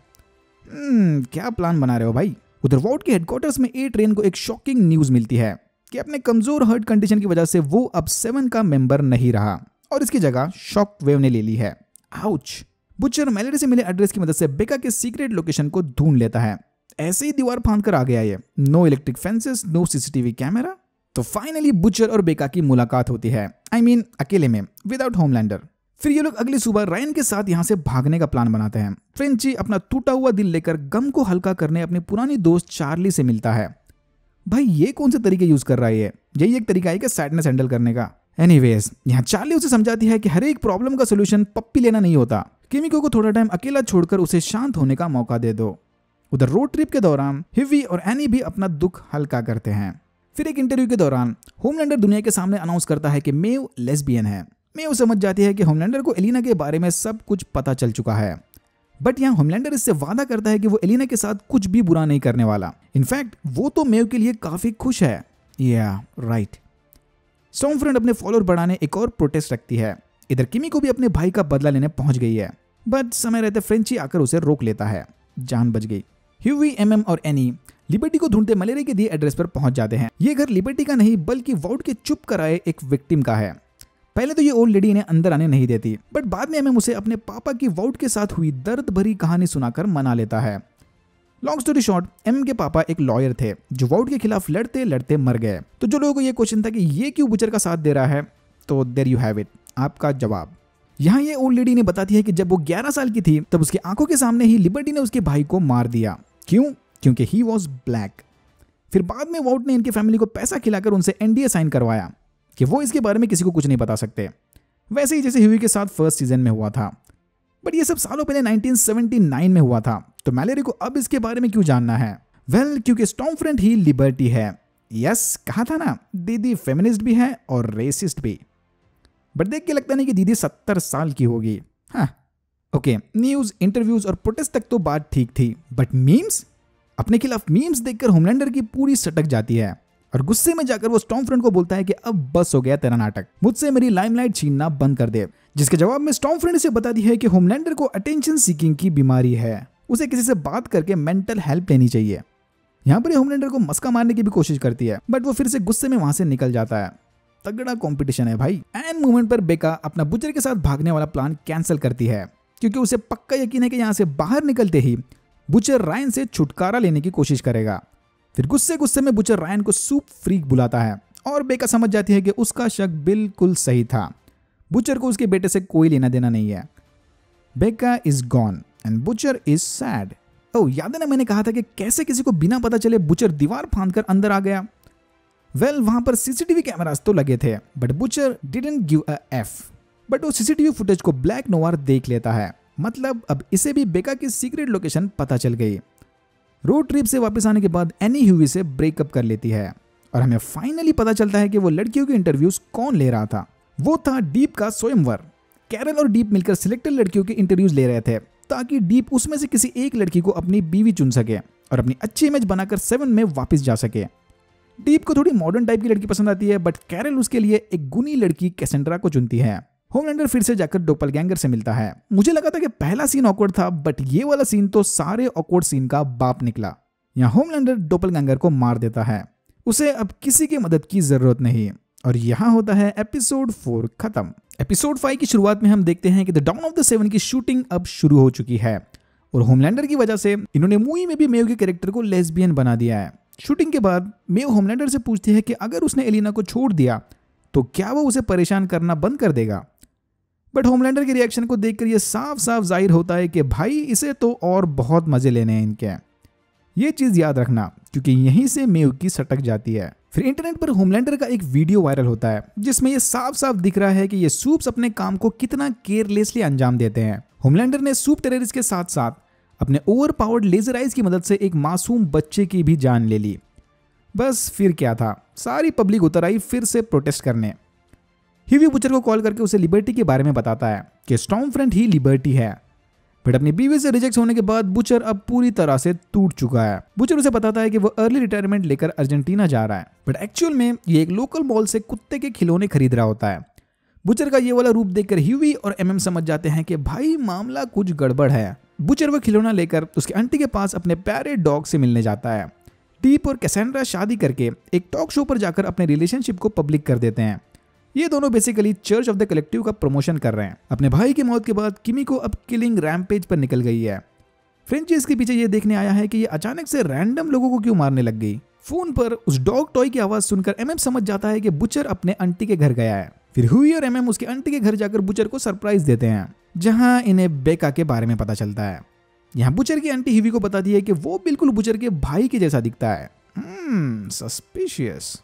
क्या प्लान बना रहे हो भाई। उधर वॉट के हेडक्वार्टर्स में ए ट्रेन को एक शॉकिंग न्यूज मिलती है कि अपने कमजोर हार्ट कंडीशन की वजह से वो अब 7 का मेंबर नहीं रहा और इसकी जगह शॉक वेव ने ले ली है। आउच। बुचर मैलरी से मिले एड्रेस की मदद से बेका के सीक्रेट लोकेशन को ढूंढ लेता है। ऐसे ही दीवार फांद कर आ गया ये। No electric fences, no CCTV camera. तो फाइनली बुचर और बेका की मुलाकात होती है। आई मीन अकेले में, विदाउट होमलैंडर। फिर ये लोग अगली सुबह रायन के साथ यहाँ से भागने का प्लान बनाते हैं। फ्रेंची अपना टूटा हुआ दिल लेकर गम को हल्का करने अपनी पुरानी दोस्त चार्ली से मिलता है। भाई ये कौन से तरीके यूज कर रहा है ये? यही एक तरीका है क्या सैडनेस हैंडल करने का? एनीवेज, यहाँ चार्ली उसे समझाती है कि हर एक प्रॉब्लम का सोल्यूशन पप्पी लेना नहीं होता। किमिको को थोड़ा टाइम अकेला छोड़कर उसे शांत होने का मौका दे दो। उधर रोड ट्रिप के दौरान हिवी और एनी भी अपना दुख हल्का करते हैं। फिर एक इंटरव्यू के दौरान होमलैंडर दुनिया के सामने अनाउंस करता है कि मेव लेस्बियन है। मेव समझ जाती है कि होमलैंडर को एलिना के बारे में सब कुछ पता चल चुका है, बट यहाँ होमलैंडर इससे वादा करता है कि वो एलिना के साथ कुछ भी बुरा नहीं करने वाला। इनफैक्ट वो तो मेव के लिए काफी खुश है। या राइट। स्टॉर्मफ्रंट अपने फॉलोअर बढ़ाने एक और प्रोटेस्ट रखती है। इधर किमिको भी अपने भाई का बदला लेने पहुंच गई है, बट समय रहते फ्रेंची आकर उसे रोक लेता है। जान बच गई। ह्यूवी, एमएम और एनी लिबर्टी को ढूंढते मलेरिया के दिए एड्रेस पर पहुंच जाते हैं। ये घर लिबर्टी का नहीं बल्कि वॉट के चुप कराए एक विक्टिम का है। पहले तो ये ओल्ड लेडी इन्हें अंदर आने नहीं देती, बट बाद में एमएम उसे अपने पापा की वॉट के साथ हुई दर्द भरी कहानी सुनाकर मना लेता है। लॉन्ग स्टोरी शॉर्ट, एमएम के पापा एक लॉयर थे जो वॉट के खिलाफ लड़ते लड़ते मर गए। तो जो लोगों को ये क्वेश्चन था कि ये क्यों बुचर का साथ दे रहा है, तो देयर यू हैव इट, आपका जवाब। यहाँ ये ओल्ड लेडी ने बताती है कि जब वो 11 साल की थी तब उसकी आंखों के सामने ही लिबर्टी ने उसके भाई को मार दिया। क्यों? क्योंकि ही वॉज ब्लैक। फिर बाद में वॉट ने इनकी फैमिली को पैसा खिलाकर उनसे एनडीए साइन करवाया कि वो इसके बारे में किसी को कुछ नहीं बता सकते, वैसे ही जैसे ह्यूवी के साथ फर्स्ट सीजन में हुआ था। बट ये सब सालों पहले 1979 में हुआ था, तो मैलेरी को अब इसके बारे में क्यों जानना है? वेल, क्योंकि स्टॉर्मफ्रंट ही लिबर्टी है। यस, कहा था ना, दीदी फेमिनिस्ट भी है और रेसिस्ट भी। बट देख के लगता नहीं कि दीदी 70 साल की होगी। हाँ ओके, न्यूज, इंटरव्यूज और प्रोटेस्ट तक तो बात ठीक थी, बट मीम्स, अपने खिलाफ मीम्स देखकर होमलैंडर की पूरी सटक जाती है और गुस्से में जाकर वो स्टॉर्मफ्रंट को बोलता है कि अब बस हो गया तेरा नाटक, मुझसे मेरी लाइमलाइट छीनना बंद कर दे। जिसके जवाब में स्टॉर्मफ्रंट इसे बताती है कि होमलैंडर को अटेंशन सीकिंग की बीमारी है, उसे किसी से बात करके मेंटल हेल्प लेनी चाहिए। यहाँ पर होमलैंडर को मस्का मारने की भी कोशिश करती है, बट वो फिर से गुस्से में वहां से निकल जाता है। तगड़ा कंपटीशन है भाई। एंड मोमेंट पर बेका अपना बुचर के साथ भागने वाला प्लान कैंसिल करती है, क्योंकि उसे पक्का यकीन है कि यहाँ से बाहर निकलते ही बुचर रायन से छुटकारा लेने की कोशिश करेगा। फिर गुस्से गुस्से में बुचर रायन को सूप फ्रीक बुलाता है और बेका समझ जाती है कि उसका शक बिल्कुल सही था। बुचर को उसके बेटे से कोई लेना देना नहीं है। Becca is gone and Butcher is sad. Oh, याद है ना मैंने कहा था कि कैसे किसी को बिना पता चले बुचर दीवार फांदकर अंदर आ गया। वेल, वहां पर सीसीटीवी कैमरास तो लगे थे, but butcher didn't give a F. But वो सीसीटीवी फुटेज को ब्लैक नोवार देख लेता है, मतलब अब इसे भी बेका की सीक्रेट लोकेशन पता चल गई। रोड ट्रिप से वापस आने के बाद एनी ह्यूवी से ब्रेकअप कर लेती है और हमें फाइनली पता चलता है कि वो लड़कियों के इंटरव्यूज कौन ले रहा था। वो था डीप का स्वयंवर। कैरल और डीप मिलकर सिलेक्टेड लड़कियों के इंटरव्यूज ले रहे थे ताकि डीप उसमें से किसी एक लड़की को अपनी बीवी चुन सके और अपनी अच्छी इमेज बनाकर 7 में वापस जा सके। डीप को थोड़ी मॉडर्न टाइप की लड़की पसंद आती है, बट कैरल उसके लिए एक गुनी लड़की कैसेंड्रा को चुनती है। होमलैंडर फिर से जाकर डोपलगैंगर से मिलता है। मुझे लगा था कि पहला सीन ऑकवर्ड था, बट ये वाला सीन तो सारे ऑकवर्ड सीन का बाप निकला। यहाँ होमलैंडर डोपलगैंगर को मार देता है, उसे अब किसी की मदद की जरूरत नहीं। और यहाँ होता है एपिसोड 4 खत्म। एपिसोड 5 की शुरुआत में हम देखते हैं कि द डॉन ऑफ द 7 की शूटिंग अब शुरू हो चुकी है और होमलैंडर की वजह से इन्होंने मूवी में भी मेव के कैरेक्टर को लेस्बियन बना दिया है। शूटिंग के बाद मेव होमलैंडर से पूछती है कि अगर उसने एलिना को छोड़ दिया तो क्या वो उसे परेशान करना बंद कर देगा। बट होमलैंडर के रिएक्शन को देखकर यह साफ साफ जाहिर होता है कि भाई इसे तो और बहुत मजे लेने हैं इनके। ये चीज याद रखना, क्योंकि यहीं से मेव की सटक जाती है। फिर इंटरनेट पर होमलैंडर का एक वीडियो वायरल होता है जिसमें यह साफ साफ दिख रहा है कि ये सूप्स अपने काम को कितना केयरलेसली अंजाम देते हैं। होमलैंडर ने सूप टेररिस्ट के साथ साथ अपने ओवर पावर्ड लेजर आइज की मदद से एक मासूम बच्चे की भी जान ले ली। बस फिर क्या था, सारी पब्लिक उतर आई फिर से प्रोटेस्ट करने। ह्यूवी बुचर को कॉल करके उसे लिबर्टी के बारे में बताता है कि स्टॉर्मफ्रंट ही लिबर्टी है। बट अपनी बीवी से रिजेक्ट होने के बाद बुचर अब पूरी तरह से टूट चुका है। बुचर उसे बताता है कि वो अर्ली रिटायरमेंट लेकर अर्जेंटीना जा रहा है, बट एक्चुअल में ये एक लोकल मॉल से कुत्ते के खिलौने खरीद रहा होता है। बुचर का ये वाला रूप देखकर ह्यूवी और एमएम समझ जाते हैं कि भाई मामला कुछ गड़बड़ है। बुचर वो खिलौना लेकर उसके आंटी के पास अपने प्यारे डॉग से मिलने जाता है। डीप और कैसेंड्रा शादी करके एक टॉक शो पर जाकर अपने रिलेशनशिप को पब्लिक कर देते हैं। ये दोनों basically church of the collective का प्रमोशन कर रहे हैं। अपने भाई की मौत के बाद किमिको अब किलिंग रैम्पेज पर निकल गई है। फ्रेंची इसके पीछे ये देखने आया है कि ये अचानक से रैंडम लोगों को क्यों मारने लग गई। फोन पर उस डॉग टॉय की आवाज सुनकर एमएम समझ जाता है कि बुचर अपने आंटी के घर गया है। फिर ह्यूवी और एमएम उसके आंटी के घर जाकर बुचर को सरप्राइज देते हैं, जहां इन्हें बेका के बारे में पता चलता है। यहाँ बुचर की आंटी ह्यूवी को बताती है कि वो बिल्कुल बुचर के भाई के जैसा दिखता है। सस्पिशियस।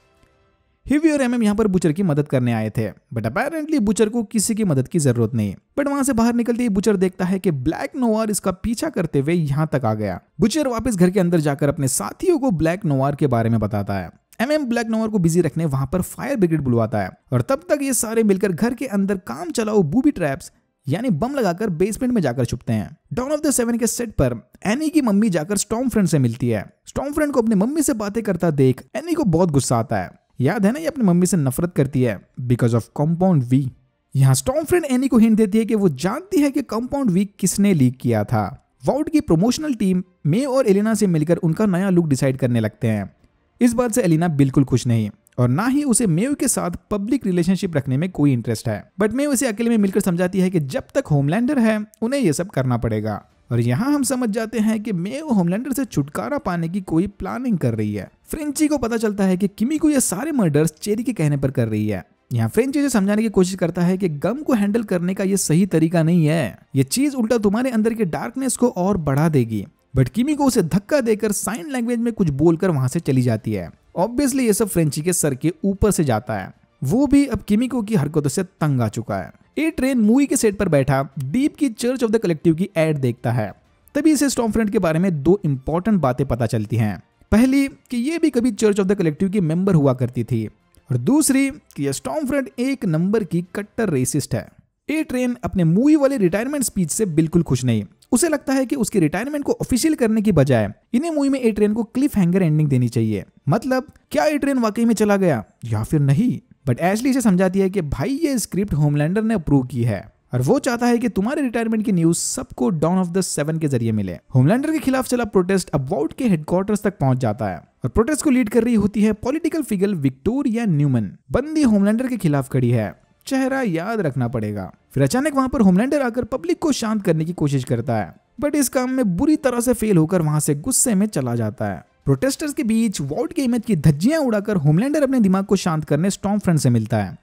ह्यूवी और एमएम यहाँ पर बुचर की मदद करने आए थे, बट अपेरेंटली बुचर को किसी की मदद की जरूरत नहीं। बट वहां से बाहर निकलते ही बुचर देखता है कि ब्लैक नोवार इसका पीछा करते हुए यहाँ तक आ गया। बुचर वापस घर के अंदर जाकर अपने साथियों को ब्लैक नोवार के बारे में बताता है। एमएम ब्लैक नोवार को बिजी रखने वहां पर फायर ब्रिगेड बुलवाता है और तब तक ये सारे मिलकर घर के अंदर काम चलाओ बूबी ट्रैप्स यानी बम लगाकर बेसमेंट में जाकर छुपते हैं। डॉन ऑफ द 7 के सेट पर एनी की मम्मी जाकर स्टॉर्मफ्रंट से मिलती है। स्टॉर्मफ्रंट को अपनी मम्मी से बातें करता देख एनी को बहुत गुस्सा आता है। याद है ना, ये अपनी मम्मी से नफरत करती है बिकॉज ऑफ कंपाउंड वी। यहाँ स्टॉर्मफ्रंट एनी को हिंट देती है कि वो जानती है कि कंपाउंड वी किसने लीक किया था। वाउड की प्रमोशनल टीम मे और एलिना से मिलकर उनका नया लुक डिसाइड करने लगते हैं। इस बात से एलिना बिल्कुल खुश नहीं और ना ही उसे मेव के साथ पब्लिक रिलेशनशिप रखने में कोई इंटरेस्ट है। बट मेव उसे अकेले में मिलकर समझाती है कि जब तक होमलैंडर है उन्हें यह सब करना पड़ेगा। और यहाँ हम समझ जाते हैं कि मेव होमलैंडर से छुटकारा पाने की कोई प्लानिंग कर रही है। फ्रेंची को पता चलता है कि किमिको ये सारे मर्डर्स चेरी के कहने पर कर रही है। यहाँ फ्रेंची से समझाने की कोशिश करता है कि गम को हैंडल करने का ये सही तरीका नहीं है, ये चीज उल्टा तुम्हारे अंदर के डार्कनेस को और बढ़ा देगी। बट किमिको उसे धक्का देकर साइन लैंग्वेज में कुछ बोलकर वहां से चली जाती है। ऑब्वियसली ये सब फ्रेंची के सर के ऊपर से जाता है। वो भी अब किमिको की हरकतों से तंग आ चुका है। ए ट्रेन मूवी के सेट पर बैठा डीप की चर्च ऑफ द कलेक्टिव की एड देखता है। तभी इसे स्टॉर्मफ्रंट के बारे में 2 इंपॉर्टेंट बातें पता चलती हैं। पहली कि ये भी कभी चर्च ऑफ द कलेक्टिव की मेंबर हुआ करती थी, और दूसरी कि ये स्टॉर्मफ्रंट एक नंबर की कट्टर रेसिस्ट है। ए ट्रेन अपने मूवी वाले रिटायरमेंट स्पीच से बिल्कुल खुश नहीं। उसे लगता है कि उसके रिटायरमेंट को ऑफिशियल करने की बजाय इन्हें मूवी में ए ट्रेन को क्लिफ हैंगर एंडिंग देनी चाहिए। मतलब क्या ए ट्रेन वाकई में चला गया या फिर नहीं। बट एशली इसे समझाती है कि भाई ये स्क्रिप्ट होमलैंडर ने अप्रूव की है और वो चाहता है कि तुम्हारे रिटायरमेंट की न्यूज सबको डॉन ऑफ द 7 के जरिए मिले। होमलैंडर के खिलाफ चला प्रोटेस्ट अब वॉर्ड के हेडक्वार्टर्स तक पहुंच जाता है और प्रोटेस्ट को लीड कर रही होती है पॉलिटिकल फिगर विक्टोरिया न्यूमैन। बंदी होमलैंडर के खिलाफ खड़ी है, चेहरा याद रखना पड़ेगा। फिर अचानक वहां पर होमलैंडर आकर पब्लिक को शांत करने की कोशिश करता है, बट इस काम में बुरी तरह से फेल होकर वहां से गुस्से में चला जाता है। प्रोटेस्टर्स के बीच वॉर्ड के इमेज की धज्जियां उड़ाकर होमलैंडर अपने दिमाग को शांत करने स्टॉर्मफ्रंट से मिलता है,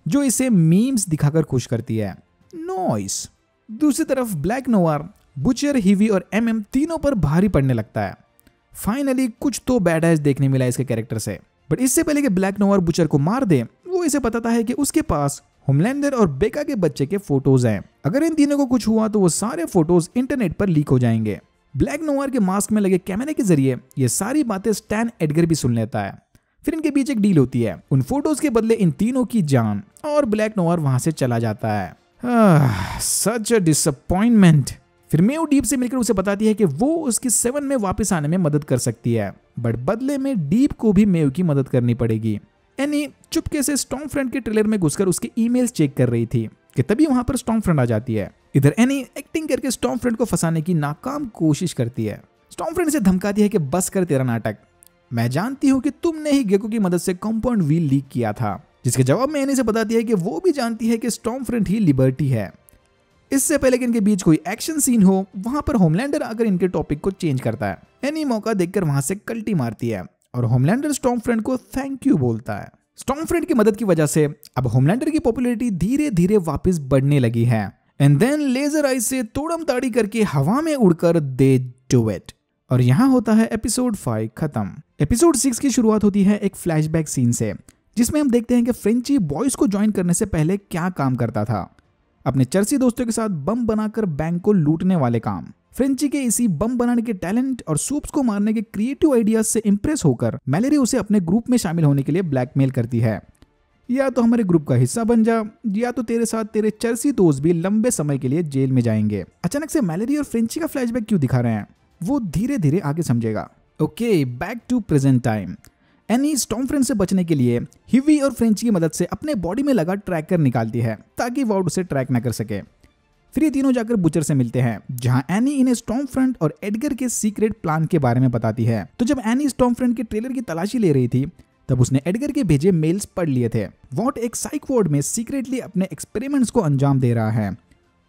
जो इसे मीम्स दिखाकर खुश करती है। नॉइस। दूसरी तरफ ब्लैक नोवार, बुचर, हीवी और एमएम तीनों पर भारी पड़ने लगता है। फाइनली कुछ तो बैडएस देखने मिला इसके कैरेक्टर से। बट इससे पहले कि ब्लैक नोवार बुचर को मार दे, वो इसे बताता है कि उसके पास होमलैंडर और बेका के बच्चे के फोटोज हैं। अगर इन तीनों को कुछ हुआ तो वो सारे फोटोज इंटरनेट पर लीक हो जाएंगे। ब्लैक नोवार के मास्क में लगे कैमरे के जरिए ये सारी बातें स्टैन एडगर भी सुन लेता है। फिर इनके बीच एक डील होती है, उन फोटोज के बदले इन तीनों की जान, और ब्लैक नोवार वहां से चला जाता है। सच अ डिसअपॉइंटमेंट। फिर मेव डीप से मिलकर उसे बताती है कि वो उसकी 7 में वापस आने में मदद कर सकती है, बट बदले में डीप को भी मेव की मदद करनी पड़ेगी। एनी चुपके से स्टॉर्मफ्रंट के ट्रेलर में घुसकर उसके ईमेल्स चेक कर रही थी कि तभी वहां पर स्टॉर्मफ्रंट आ जाती है। इधर एनी एक्टिंग करके स्टॉर्मफ्रंट को फंसाने की नाकाम कोशिश करती है। स्टॉर्मफ्रंट से धमकाती है कि बस कर तेरा नाटक, मैं जानती हूं कि तुमने ही गेको की मदद से कंपाउंड व्हील लीक किया था। जिसके जवाब में एनी से बताती है कि वो भी जानती है कि स्टॉर्मफ्रंट ही लिबर्टी है। इससे पहले कि इनके बीच कोई एक्शन सीन हो, वहां पर होमलैंडर आकर इनके टॉपिक को चेंज करता है। एनी मौका देखकर वहां से कल्टी मारती है और होमलैंडर स्टॉर्मफ्रंट को थैंक यू बोलता है। स्टॉर्मफ्रंट की मदद की वजह से अब होमलैंडर की पॉपुलैरिटी धीरे धीरे वापस बढ़ने लगी है। एंड देन लेजर आई से तोड़म ताड़ी करके हवा में उड़कर दे डू इट। और यहाँ होता है एपिसोड 5 खत्म। एपिसोड 6 की शुरुआत होती है एक फ्लैशबैक सीन से, जिसमें हम देखते हैं कि फ्रेंची बॉयज को ज्वाइन करने से पहले क्या काम करता था। अपने चर्सी दोस्तों के साथ बम बनाकर बैंक को लूटने वाले काम। फ्रेंची के इसी बम बनाने के टैलेंट और सूप्स को मारने के क्रिएटिव आइडियाज से इंप्रेस होकर मैलेरी उसे अपने ग्रुप में शामिल होने के लिए ब्लैकमेल करती है। या तो हमारे ग्रुप का हिस्सा बन जा, या तो तेरे साथ तेरे चर्सी दोस्त भी लंबे समय के लिए जेल में जाएंगे। अचानक से मैलेरी और फ्रेंची का फ्लैशबैक क्यों दिखा रहे हैं, वो धीरे धीरे आगे समझेगा। Okay, back to present time. Annie Stormfront से बचने के लिए हिवी और फ्रेंची की मदद से अपने बॉडी में लगा ट्रैकर निकालती है ताकि वॉर्ड उसे ट्रैक न कर सके। फिर ये तीनों जाकर बुचर से मिलते हैं, जहां एनी इन्हें स्टॉर्मफ्रंट और एडगर के सीक्रेट प्लान के बारे में बताती है। तो जब एनी स्टॉर्मफ्रंट के ट्रेलर की तलाशी ले रही थी, तब उसने एडगर के भेजे मेल्स पढ़ लिए थे। वॉर्ड एक साइक वार्ड में सीक्रेटली अपने एक्सपेरिमेंट्स को अंजाम दे रहा है।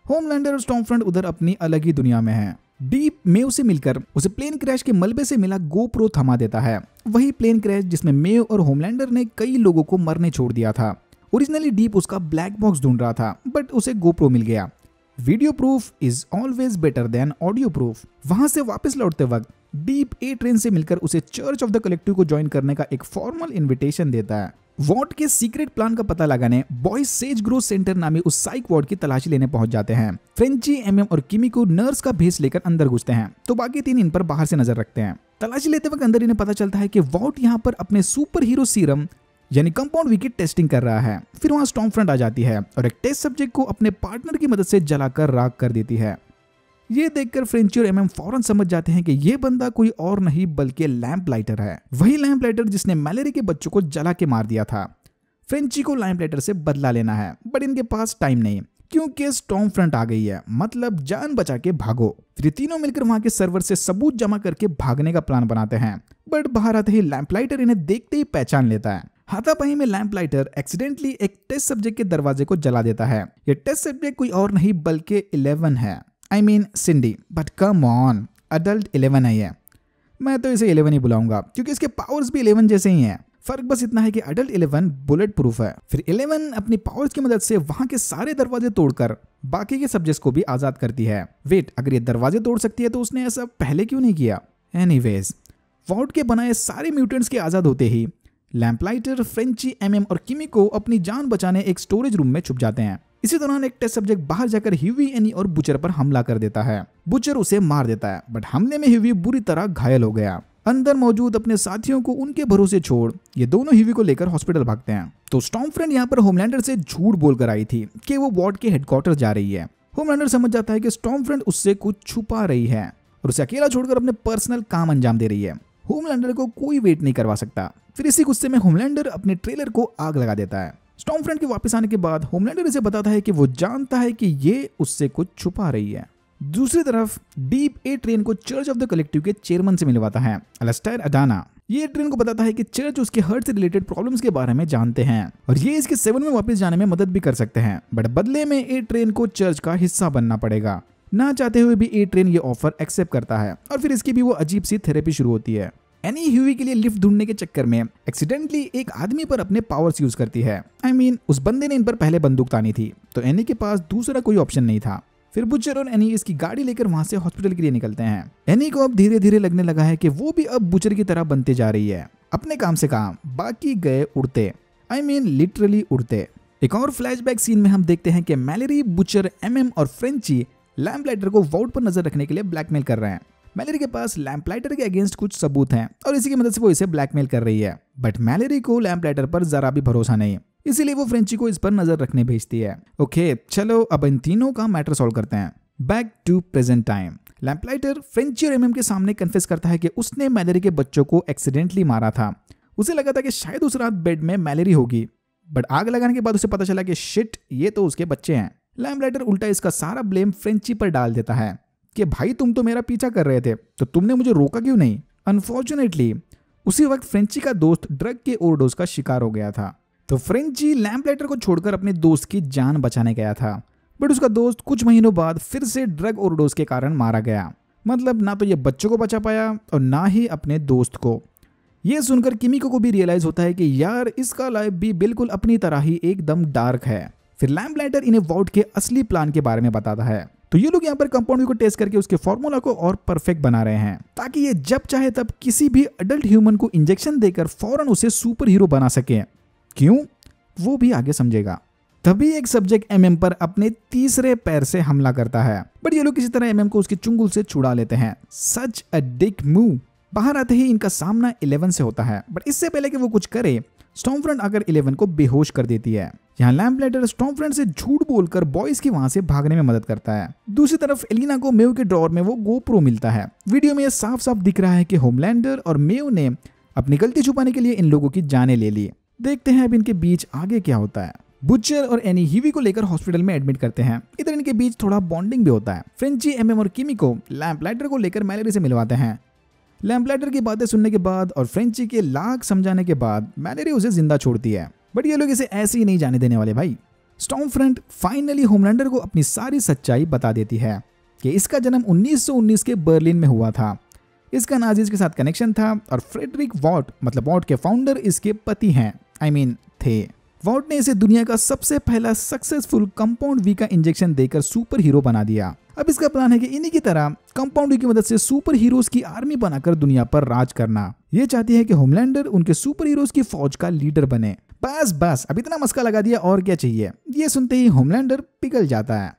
होमलैंडर और स्टॉर्मफ्रंट उधर अपनी अलग ही दुनिया में है। डीप मेव से मिलकर उसे प्लेन क्रैश के मलबे से मिला गोप्रो थमा देता है। वही प्लेन क्रैश जिसमें मेव और होमलैंडर ने कई लोगों को मरने छोड़ दिया था। ओरिजिनली डीप उसका ब्लैक बॉक्स ढूंढ रहा था, बट उसे गोप्रो मिल गया। Video proof is always better than audio proof. वहां से वापस लौटते वक्त डीप ए ट्रेन से मिलकर उसे चर्च ऑफ द कलेक्टिव को ज्वाइन करने का एक फॉर्मल इन्विटेशन देता है। वॉर्ड के सीक्रेट प्लान का पता लगाने बॉयज सेज ग्रोथ सेंटर नामी उस साइक वार्ड की तलाशी लेने पहुंच जाते हैं। फ्रेंची, एमएम और किमिको नर्स का भेस लेकर अंदर घुसते हैं, तो बाकी तीन इन पर बाहर से नजर रखते हैं। तलाशी लेते वक्त अंदर इन्हें पता चलता है कि वॉर्ड यहाँ पर अपने सुपर हीरो सीरम यानी कंपाउंड वी की टेस्टिंग कर रहा है। फिर वहां स्टॉर्मफ्रंट आ जाती है और एक टेस्ट सब्जेक्ट को अपने पार्टनर की मदद से जलाकर राख कर देती है। ये देखकर फ्रेंची और एमएम फौरन समझ जाते हैं कि ये बंदा कोई और नहीं बल्कि लैंप लाइटर है, वही लैंप लाइटर जिसने मैलेरी के बच्चों को जला के मार दिया था। फ्रेंची को लैंप लाइटर से बदला लेना है, बट इनके पास टाइम नहीं क्योंकि स्टॉर्मफ्रंट आ गई है, मतलब जान बचा के भागो। फिर तीनों मिलकर वहां के सर्वर से सबूत जमा करके भागने का प्लान बनाते हैं, बट बाहर आते ही लैंप लाइटर इन्हें देखते ही पहचान लेता है। हाथापाई में लैंप लाइटर एक्सीडेंटली एक टेस्ट सब्जेक्ट के दरवाजे को जला देता है। ये टेस्ट सब्जेक्ट कोई और नहीं बल्कि 11 है, I mean Cindy, but come on, adult 11 है ये। मैं तो इसे 11 ही बुलाऊंगा क्योंकि इसके पावर्स भी 11 जैसे ही हैं। फर्क बस इतना है कि अडल्ट 11 बुलेट प्रूफ है। फिर 11 अपनी पावर्स की मदद से वहां के सारे दरवाजे तोड़कर बाकी के सब्जेक्ट्स को भी आजाद करती है। वेट, अगर ये दरवाजे तोड़ सकती है तो उसने ऐसा पहले क्यों नहीं किया? एनीवेज, वॉर्ड के बनाए सारे म्यूटेंट्स के आजाद होते ही लैंपलाइटर, फ्रेंची, एमएम और किमिको अपनी जान बचाने एक स्टोरेज रूम में छुप जाते हैं। इसी दौरान एक टेस्ट सब्जेक्ट बाहर जाकर ह्यूवी, एनी और बुचर पर हमला कर देता है। बुचर उसे मार देता है, बट हमले में ह्यूवी बुरी तरह घायल हो गया। अंदर मौजूद अपने साथियों को उनके भरोसे छोड़ ये दोनों ह्यूवी को लेकर हॉस्पिटल भागते हैं। तो स्टॉर्मफ्रंट यहाँ पर होमलैंडर से झूठ बोलकर आई थी कि वो वॉर्ड के हेडक्वार्टर जा रही है। होमलैंडर समझ जाता है कि स्टॉर्मफ्रंट उससे कुछ छुपा रही है और उसे अकेला छोड़कर अपने पर्सनल काम अंजाम दे रही है। होमलैंडर को कोई वेट नहीं करवा सकता। फिर इसी गुस्से में होमलैंडर अपने ट्रेलर को आग लगा देता है। स्टॉर्मफ्रंट के वापस आने के बाद होमलैंडर इसे बताता है कि वो जानता है कि ये उससे कुछ छुपा रही है। दूसरी तरफ डीप ए ट्रेन को चर्च ऑफ द कलेक्टिव के चेयरमैन से मिलवाता है, अलास्टेयर अडाना। ये ट्रेन को बताता है कि चर्च उसके हर्ट से रिलेटेड प्रॉब्लम्स के बारे में जानते हैं और ये इसके 7 में वापस जाने में मदद भी कर सकते हैं, बट बदले में ए ट्रेन को चर्च का हिस्सा बनना पड़ेगा। ना चाहते हुए भी ए ट्रेन ये ऑफर एक्सेप्ट करता है और फिर इसकी भी वो अजीब सी थेरेपी शुरू होती है। एनी ह्यूवी के लिए लिफ्ट ढूंढने के चक्कर में एक्सीडेंटली एक आदमी पर अपने पावर्स यूज करती है। उस बंदे ने इन पर पहले बंदूक तानी थी, तो एनी के पास दूसरा कोई ऑप्शन नहीं था। फिर बुचर और एनी इसकी गाड़ी लेकर वहां से हॉस्पिटल के लिए निकलते हैं। एनी को अब धीरे धीरे लगने लगा है कि वो भी अब बुचर की तरह बनते जा रही है, अपने काम से काम, बाकी गए उड़ते, लिटरली उड़ते। एक और फ्लैशबैक सीन में हम देखते हैं कि मैलेरी, बुचर, एमएम और फ्रेंची लैम्पलाइटर को वॉर्ड पर नजर रखने के लिए ब्लैकमेल कर रहे हैं। मैलेरी के पास लैम्पलाइटर के अगेंस्ट कुछ सबूत हैं और इसी की मदद से वो इसे ब्लैकमेल कर रही है, बट मैलेरी को लैम्पलाइटर पर जरा भी भरोसा नहीं, इसीलिए वो फ्रेंची को इस पर नजर रखने भेजती है। ओके चलो अब इन तीनों का मैटर सॉल्व करते हैं। Back to present time. Lamplighter Frenchie और एमएम के सामने कन्फेस करता है कि उसने मैलेरी के बच्चों को एक्सीडेंटली मारा था। उसे लगा था कि शायद उस रात बेड में मैलेरी होगी, बट आग लगाने के बाद उसे पता चला कि शिट, ये तो उसके बच्चे हैं। लैम्पलाइटर उल्टा इसका सारा ब्लेम फ्रेंची पर डाल देता है कि भाई तुम तो मेरा पीछा कर रहे थे, तो तुमने मुझे रोका क्यों नहीं। अनफॉर्चुनेटली उसी वक्त फ्रेंची का दोस्त ड्रग के ओवरडोज का शिकार हो गया था, तो फ्रेंची लैम्पलाइटर को छोड़कर अपने दोस्त की जान बचाने गया था, बट उसका दोस्त कुछ महीनों बाद फिर से ड्रग ओवरडोज के कारण मारा गया। मतलब ना तो ये बच्चों को बचा पाया और ना ही अपने दोस्त को। ये सुनकर किमिको को भी रियलाइज होता है कि यार इसका लाइफ भी बिल्कुल अपनी तरह ही एकदम डार्क है। फिर लैम्पलाइटर इन्हें वॉर्ड के असली प्लान के बारे में बताता है, तो ये लोग यहाँ पर कंपाउंड को टेस्ट करके उसके फॉर्मूला को और परफेक्ट बना रहे हैं ताकि ये जब चाहे तब किसी भी अडल्ट ह्यूमन को इंजेक्शन देकर फौरन उसे सुपर हीरो बना सके। क्यों, वो भी आगे समझेगा। तभी एक सब्जेक्ट एमएम पर अपने तीसरे पैर से हमला करता है, बट ये लोग किसी तरह एमएम को उसके चुंगल से छुड़ा लेते हैं। सच अ डिक मूव। बाहर आते ही इनका सामना 11 से होता है, बट इससे पहले कि वो कुछ करे स्टॉर्मफ्रंट आकर 11 को बेहोश कर देती है। यहाँ लैम्पलाइटर स्टॉर्मफ्रंट से झूठ बोलकर बॉयज की वहां से भागने में मदद करता है। दूसरी तरफ एलिना को मेव के ड्रॉर में वो गोप्रो मिलता है। वीडियो में यह साफ साफ दिख रहा है कि होमलैंडर और मेव ने अपनी गलती छुपाने के लिए इन लोगों की जानें ले ली। देखते हैं अब इनके बीच आगे क्या होता है। बुचर और एनी ह्यूवी को लेकर हॉस्पिटल में एडमिट करते हैं। इधर इनके बीच थोड़ा बॉन्डिंग भी होता है। फ्रेंची, एमएम और किमिको लैम्पलाइटर को लेकर मैलेरी से मिलवाते हैं। लैम्पलाइटर की बातें सुनने के बाद और फ्रेंची के लाख समझाने के बाद मैलेरी उसे जिंदा छोड़ती है, बट ये लोग इसे ऐसे ही नहीं जाने देने वाले भाई। स्टॉर्मफ्रंट फाइनली होमलैंडर को अपनी सारी सच्चाई बता देती है कि इसका जन्म 1919 के बर्लिन में हुआ था। इसका नाजीज के साथ कनेक्शन था और फ्रेडरिक वॉट मतलब वॉट के फाउंडर इसके पति हैं, थे। वॉट ने इसे दुनिया का सबसे पहला सक्सेसफुल कंपाउंड वी का इंजेक्शन देकर सुपर हीरो बना दिया। अब इसका प्लान है कि इन्हीं की तरह कंपाउंड वी की मदद से सुपर हीरोज की आर्मी बनाकर दुनिया पर राज करना। ये चाहती है कि होमलैंडर उनके सुपर हीरोज की फौज का लीडर बने। बस अब इतना मस्का लगा दिया, और क्या चाहिए। ये सुनते ही होमलैंडर पिघल जाता है।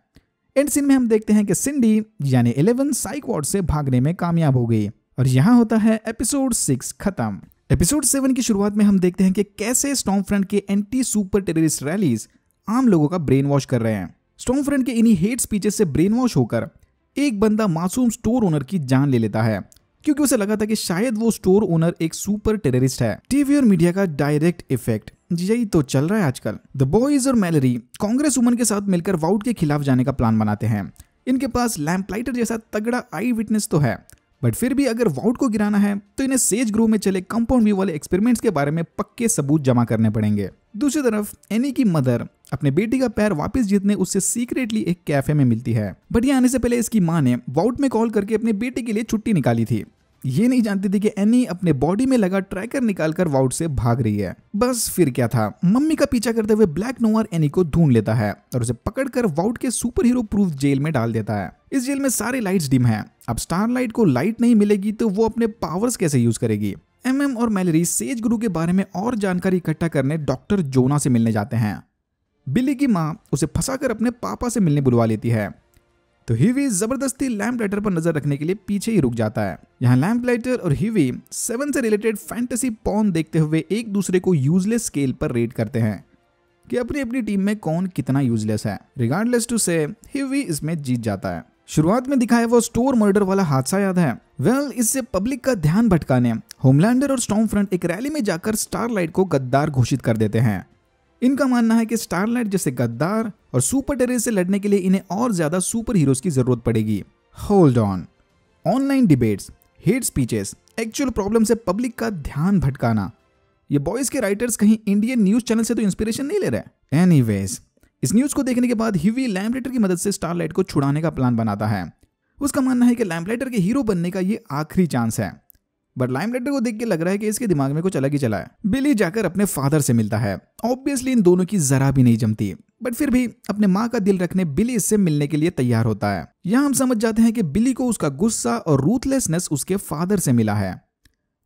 एंड सीन में हम देखते हैं कि सिंडी यानी 11 साइक वार्ड से भागने में कामयाब हो गई और यहाँ होता है एपिसोड 6 खत्म। एपिसोड 7 की शुरुआत में हम देखते हैं कि कैसे स्टॉर्मफ्रंट के एंटी सुपर टेररिस्ट रैलीज आम लोगों का ब्रेन वॉश कर रहे हैं। स्टॉर्मफ्रंट के इन्हीं हेट स्पीचेस से ब्रेन वॉश होकर एक बंदा मासूम स्टोर ओनर की जान ले लेता है, क्योंकि उसे लगा था कि शायद वो स्टोर ओनर एक सुपर टेररिस्ट है। टीवी और मीडिया का डायरेक्ट इफेक्ट, यही तो चल रहा है आजकल। द बॉयज और मैलेरी कांग्रेस वुमन के साथ मिलकर वाउट के खिलाफ जाने का प्लान बनाते हैं। इनके पास लैम्पलाइटर जैसा तगड़ा आई विटनेस तो है, बट फिर भी अगर वाउट को गिराना है तो इन्हें सेज ग्रो में चले कंपाउंड वी वाले एक्सपेरिमेंट्स के बारे में पक्के सबूत जमा करने पड़ेंगे। दूसरी तरफ एनी की मदर अपने बेटी का पैर वापस जीतने उससे सीक्रेटली एक कैफे में मिलती है, बट ये आने से पहले इसकी मां ने वाउट में कॉल करके अपने बेटे के लिए छुट्टी निकाली थी। ये नहीं जानती थी कि एनी अपने बॉडी में लगा ट्रैकर निकालकर वाउट से भाग रही है। बस फिर क्या था, मम्मी का पीछा करते हुए ब्लैक नोवार एनी को ढूंढ लेता है और उसे पकड़कर वाउट के सुपर हीरो प्रूफ जेल में डाल देता है। इस जेल में सारे लाइट्स डिम हैं। अब स्टारलाइट को लाइट नहीं मिलेगी तो वो अपने पावर्स कैसे यूज करेगी। एमएम और मैलेरी सेज गुरु के बारे में और जानकारी इकट्ठा करने डॉक्टर जोना से मिलने जाते हैं। बिली की माँ उसे फंसाकर अपने पापा से मिलने बुलवा लेती है। तो हीवी जबरदस्ती लैम्पलाइटर पर नजर रखने के लिए पीछे ही रुक जाता है। यहाँ लैम्पलाइटर और हीवी 7 से रिलेटेड फैंटेसी पॉर्न देखते हुए एक दूसरे को यूजलेस स्केल पर रेट करते हैं कि अपनी अपनी टीम में कौन कितना यूजलेस है। रिगार्डलेस टू से हीवी इसमें जीत जाता है। शुरुआत में दिखाया वो स्टोर मर्डर वाला हादसा याद है? इससे पब्लिक का ध्यान भटकाने होमलैंडर और स्टॉर्मफ्रंट एक रैली में जाकर स्टारलाइट को गद्दार घोषित कर देते हैं। इनका मानना है कि स्टारलाइट जैसे गद्दार और सुपर टेररिस्ट से लड़ने के लिए इन्हें और ज्यादा सुपर हीरोज की जरूरत पड़ेगी। Hold on. Online debates, hate speeches, actual problem से पब्लिक का ध्यान भटकाना, ये बॉयज के राइटर्स कहीं इंडियन न्यूज चैनल से तो इंस्पिरेशन नहीं ले रहे? एनीवेज, इस न्यूज को देखने के बाद हीवी लैम्पलाइटर की मदद से स्टारलाइट को छुड़ाने का प्लान बनाता है। उसका मानना है कि लैम्पलाइटर के हीरो बनने का ये आखिरी चांस है। बट लैम्पलाइटर को देख के लग रहा है कि इसके दिमाग में कुछ अलग ही चला है। बिली जाकर अपने फादर से मिलता है। ऑब्वियसली इन दोनों की जरा भी नहीं जमती, बट फिर भी अपने माँ का दिल रखने बिली इससे मिलने के लिए तैयार होता है। यहाँ हम समझ जाते हैं कि बिली को उसका गुस्सा और रूथलेसनेस उसके फादर से मिला है।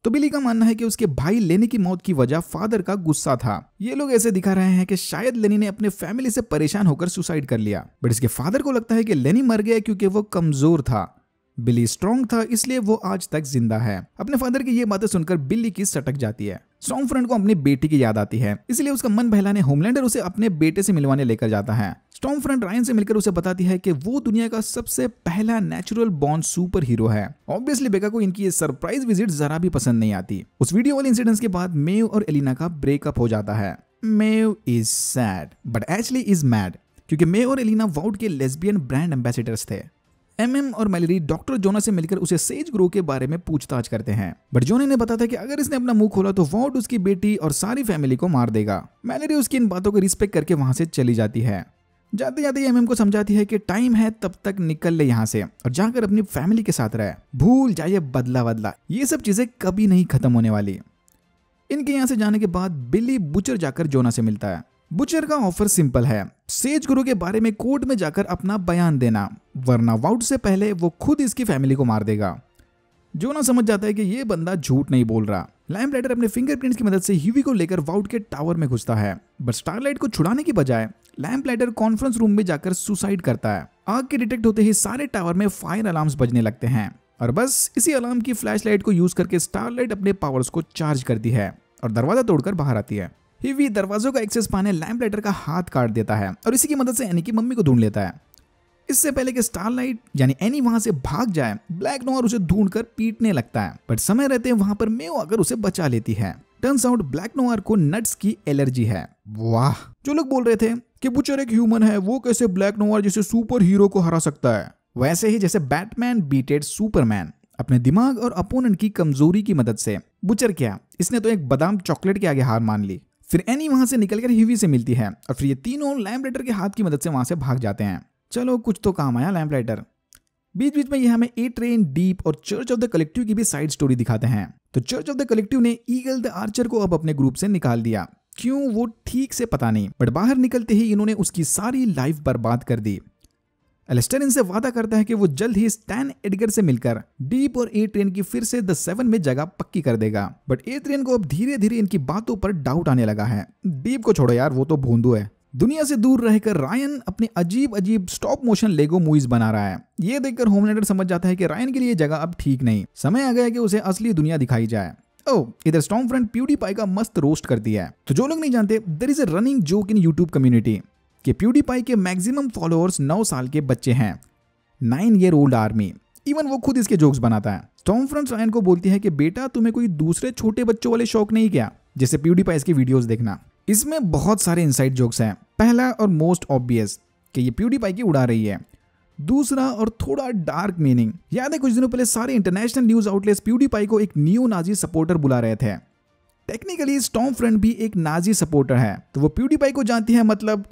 तो बिली का मानना है कि उसके भाई लेनी की मौत की वजह फादर का गुस्सा था। ये लोग ऐसे दिखा रहे हैं कि शायद लेनी ने अपने फैमिली से परेशान होकर सुसाइड कर लिया, बट इसके फादर को लगता है कि लेनी मर गया क्योंकि वो कमजोर था। बिली स्ट्रॉन्ग था, इसलिए वो आज तक जिंदा है। अपने फादर की ये बातें सुनकर बिली की सटक जाती है। स्टॉर्मफ्रंट को अपनी बेटी की याद आती है, इसलिए उसका मन बहलाने होमलैंडर उसे अपने बेटे से मिलवाने लेकर जाता है। स्टॉर्मफ्रंट रायन से मिलकर उसे बताती है कि वो दुनिया का सबसे पहला नेचुरल बॉर्न सुपर हीरो है। ऑब्वियसली बेका को इनकी ये सरप्राइज विजिट जरा भी पसंद नहीं आती। उस वीडियो वाले इंसिडेंट्स के बाद मेव और एलिना का ब्रेकअप हो जाता है। Maeve is sad but Ashley is mad, क्योंकि मेव और एलिना वाउड के लेस्बियन ब्रांड एम्बेसडर्स थे। एमएम और मैलेरी डॉक्टर जोना से मिलकर उसे सेज ग्रो के बारे में पूछताछ करते हैं, बट जोना ने बताया कि अगर इसने अपना मुंह खोला तो वाउड उसकी बेटी और सारी फैमिली को मार देगा। मैलेरी उसकी इन बातों को रिस्पेक्ट करके वहां से चली जाती है। जाते जाते एमएम को समझाती है कि टाइम है, तब तक निकल ले यहाँ से और जाकर अपनी फैमिली के साथ रहे। भूल जाइए बदला, ये सब चीजें कभी नहीं खत्म होने वाली। इनके यहाँ से जाने के बाद बिली बुचर जाकर जोना से मिलता है। बुचर का ऑफर सिंपल है, सेज गुरु के बारे में कोर्ट में जाकर अपना बयान देना, वरना वाउड से पहले वो खुद इसकी फैमिली को मार देगा। जोना समझ जाता है कि ये बंदा झूठ नहीं बोल रहा। लैम्पलाइटर अपने फिंगरप्रिंट्स की मदद से ह्यूवी को लेकर वाउड के टावर में घुसता है, बट स्टारलाइट को छुड़ाने की बजाय लैम्पलाइटर कॉन्फ्रेंस रूम में जाकर सुसाइड करता है। आग के डिटेक्ट होते ही सारे टावर में फायर अलार्म्स बजने लगते हैं और बस इसी अलार्म की फ्लैशलाइट को यूज करके स्टारलाइट अपने पावर्स को चार्ज करती है और दरवाजा तोड़कर बाहर आती है। हीवी दरवाजों का एक्सेस पाने लैम्पलाइटर का हाथ काट देता है और इसी की मदद से एनी की मम्मी को ढूंढ लेता है। इससे पहले कि स्टारलाइट यानी एनी वहां से भाग जाए, ब्लैक नोयर उसे ढूंढकर पीटने लगता है, बट समय रहते वहां पर मेव आकर उसे बचा लेती है। टर्न्स आउट ब्लैक नोयर को नट्स की एलर्जी है। वाह, जो लोग बोल रहे थे कि बुचर एक ह्यूमन है, वो कैसे ब्लैक नोयर जैसे सुपर हीरो को हरा सकता है, वैसे ही जैसे बैटमैन बीटेड सुपरमैन अपने दिमाग और अपोनेंट की कमजोरी की मदद से। बुचर क्या, इसने तो एक बादाम चॉकलेट के आगे हार मान ली। फिर एनी वहां से निकलकर हीवी से मिलती है और फिर ये तीनों लैम्पलाइटर के हाथ की मदद से वहां से भाग जाते हैं। चलो कुछ तो काम आया लैम्पलाइटर। बीच बीच में ये हमें ए ट्रेन, डीप और चर्च ऑफ द कलेक्टिव की भी साइड स्टोरी दिखाते हैं। तो चर्च ऑफ द कलेक्टिव ने ईगल द आर्चर को अब अपने ग्रुप से निकाल दिया। क्यों वो ठीक से पता नहीं, बट बाहर निकलते ही इन्होंने उसकी सारी लाइफ बर्बाद कर दी। एलिस्टर इनसे वादा करता है कि वो जल्द ही स्टैन एडगर से मिलकर डीप और ए ट्रेन की फिर से द 7 में जगह पक्की कर देगा। बट ए ट्रेन को अब धीरे धीरे इनकी बातों पर डाउट आने लगा है। डीप को छोड़ो यार, वो तो भोंदू है। दुनिया से दूर रहकर रायन अपने अजीब अजीब स्टॉप मोशन लेगो मूवीज बना रहा है। ये देखकर होमलैंडर समझ जाता है कि रायन के लिए जगह अब ठीक नहीं, समय आ गया है कि उसे असली दुनिया दिखाई जाए। ओह, इधर स्टॉर्मफ्रंट प्यूडीपाई का मस्त रोस्ट करती है। तो जो लोग नहीं जानते, there is a running joke in YouTube community कि प्यूडीपाई के मैक्सिमम फॉलोअर्स 9 साल के बच्चे हैं, 9 ईयर ओल्ड आर्मी। इवन वो खुद इसके जोक्स बनाता है। स्टॉर्मफ्रंट रायन को बोलती है कि बेटा तुम्हें कोई दूसरे छोटे बच्चों वाले शौक नहीं क्या, जैसे प्यूडीपाई की वीडियोस देखना। इसमें बहुत सारे इनसाइड जोक्स हैं। पहला और मोस्ट ऑब्वियस कि ये प्यूडीपाई की उड़ा रही है। दूसरा और थोड़ा डार्क मीनिंग, याद है कुछ दिनों पहले सारे इंटरनेशनल न्यूज आउटलेट्स प्यूडीपाई को एक नियो नाजी सपोर्टर बुला रहे थे। टेक्निकली स्टॉर्मफ्रंट भी एक नाजी सपोर्टर है, तो वो प्यूडीपाई को जानती है, मतलब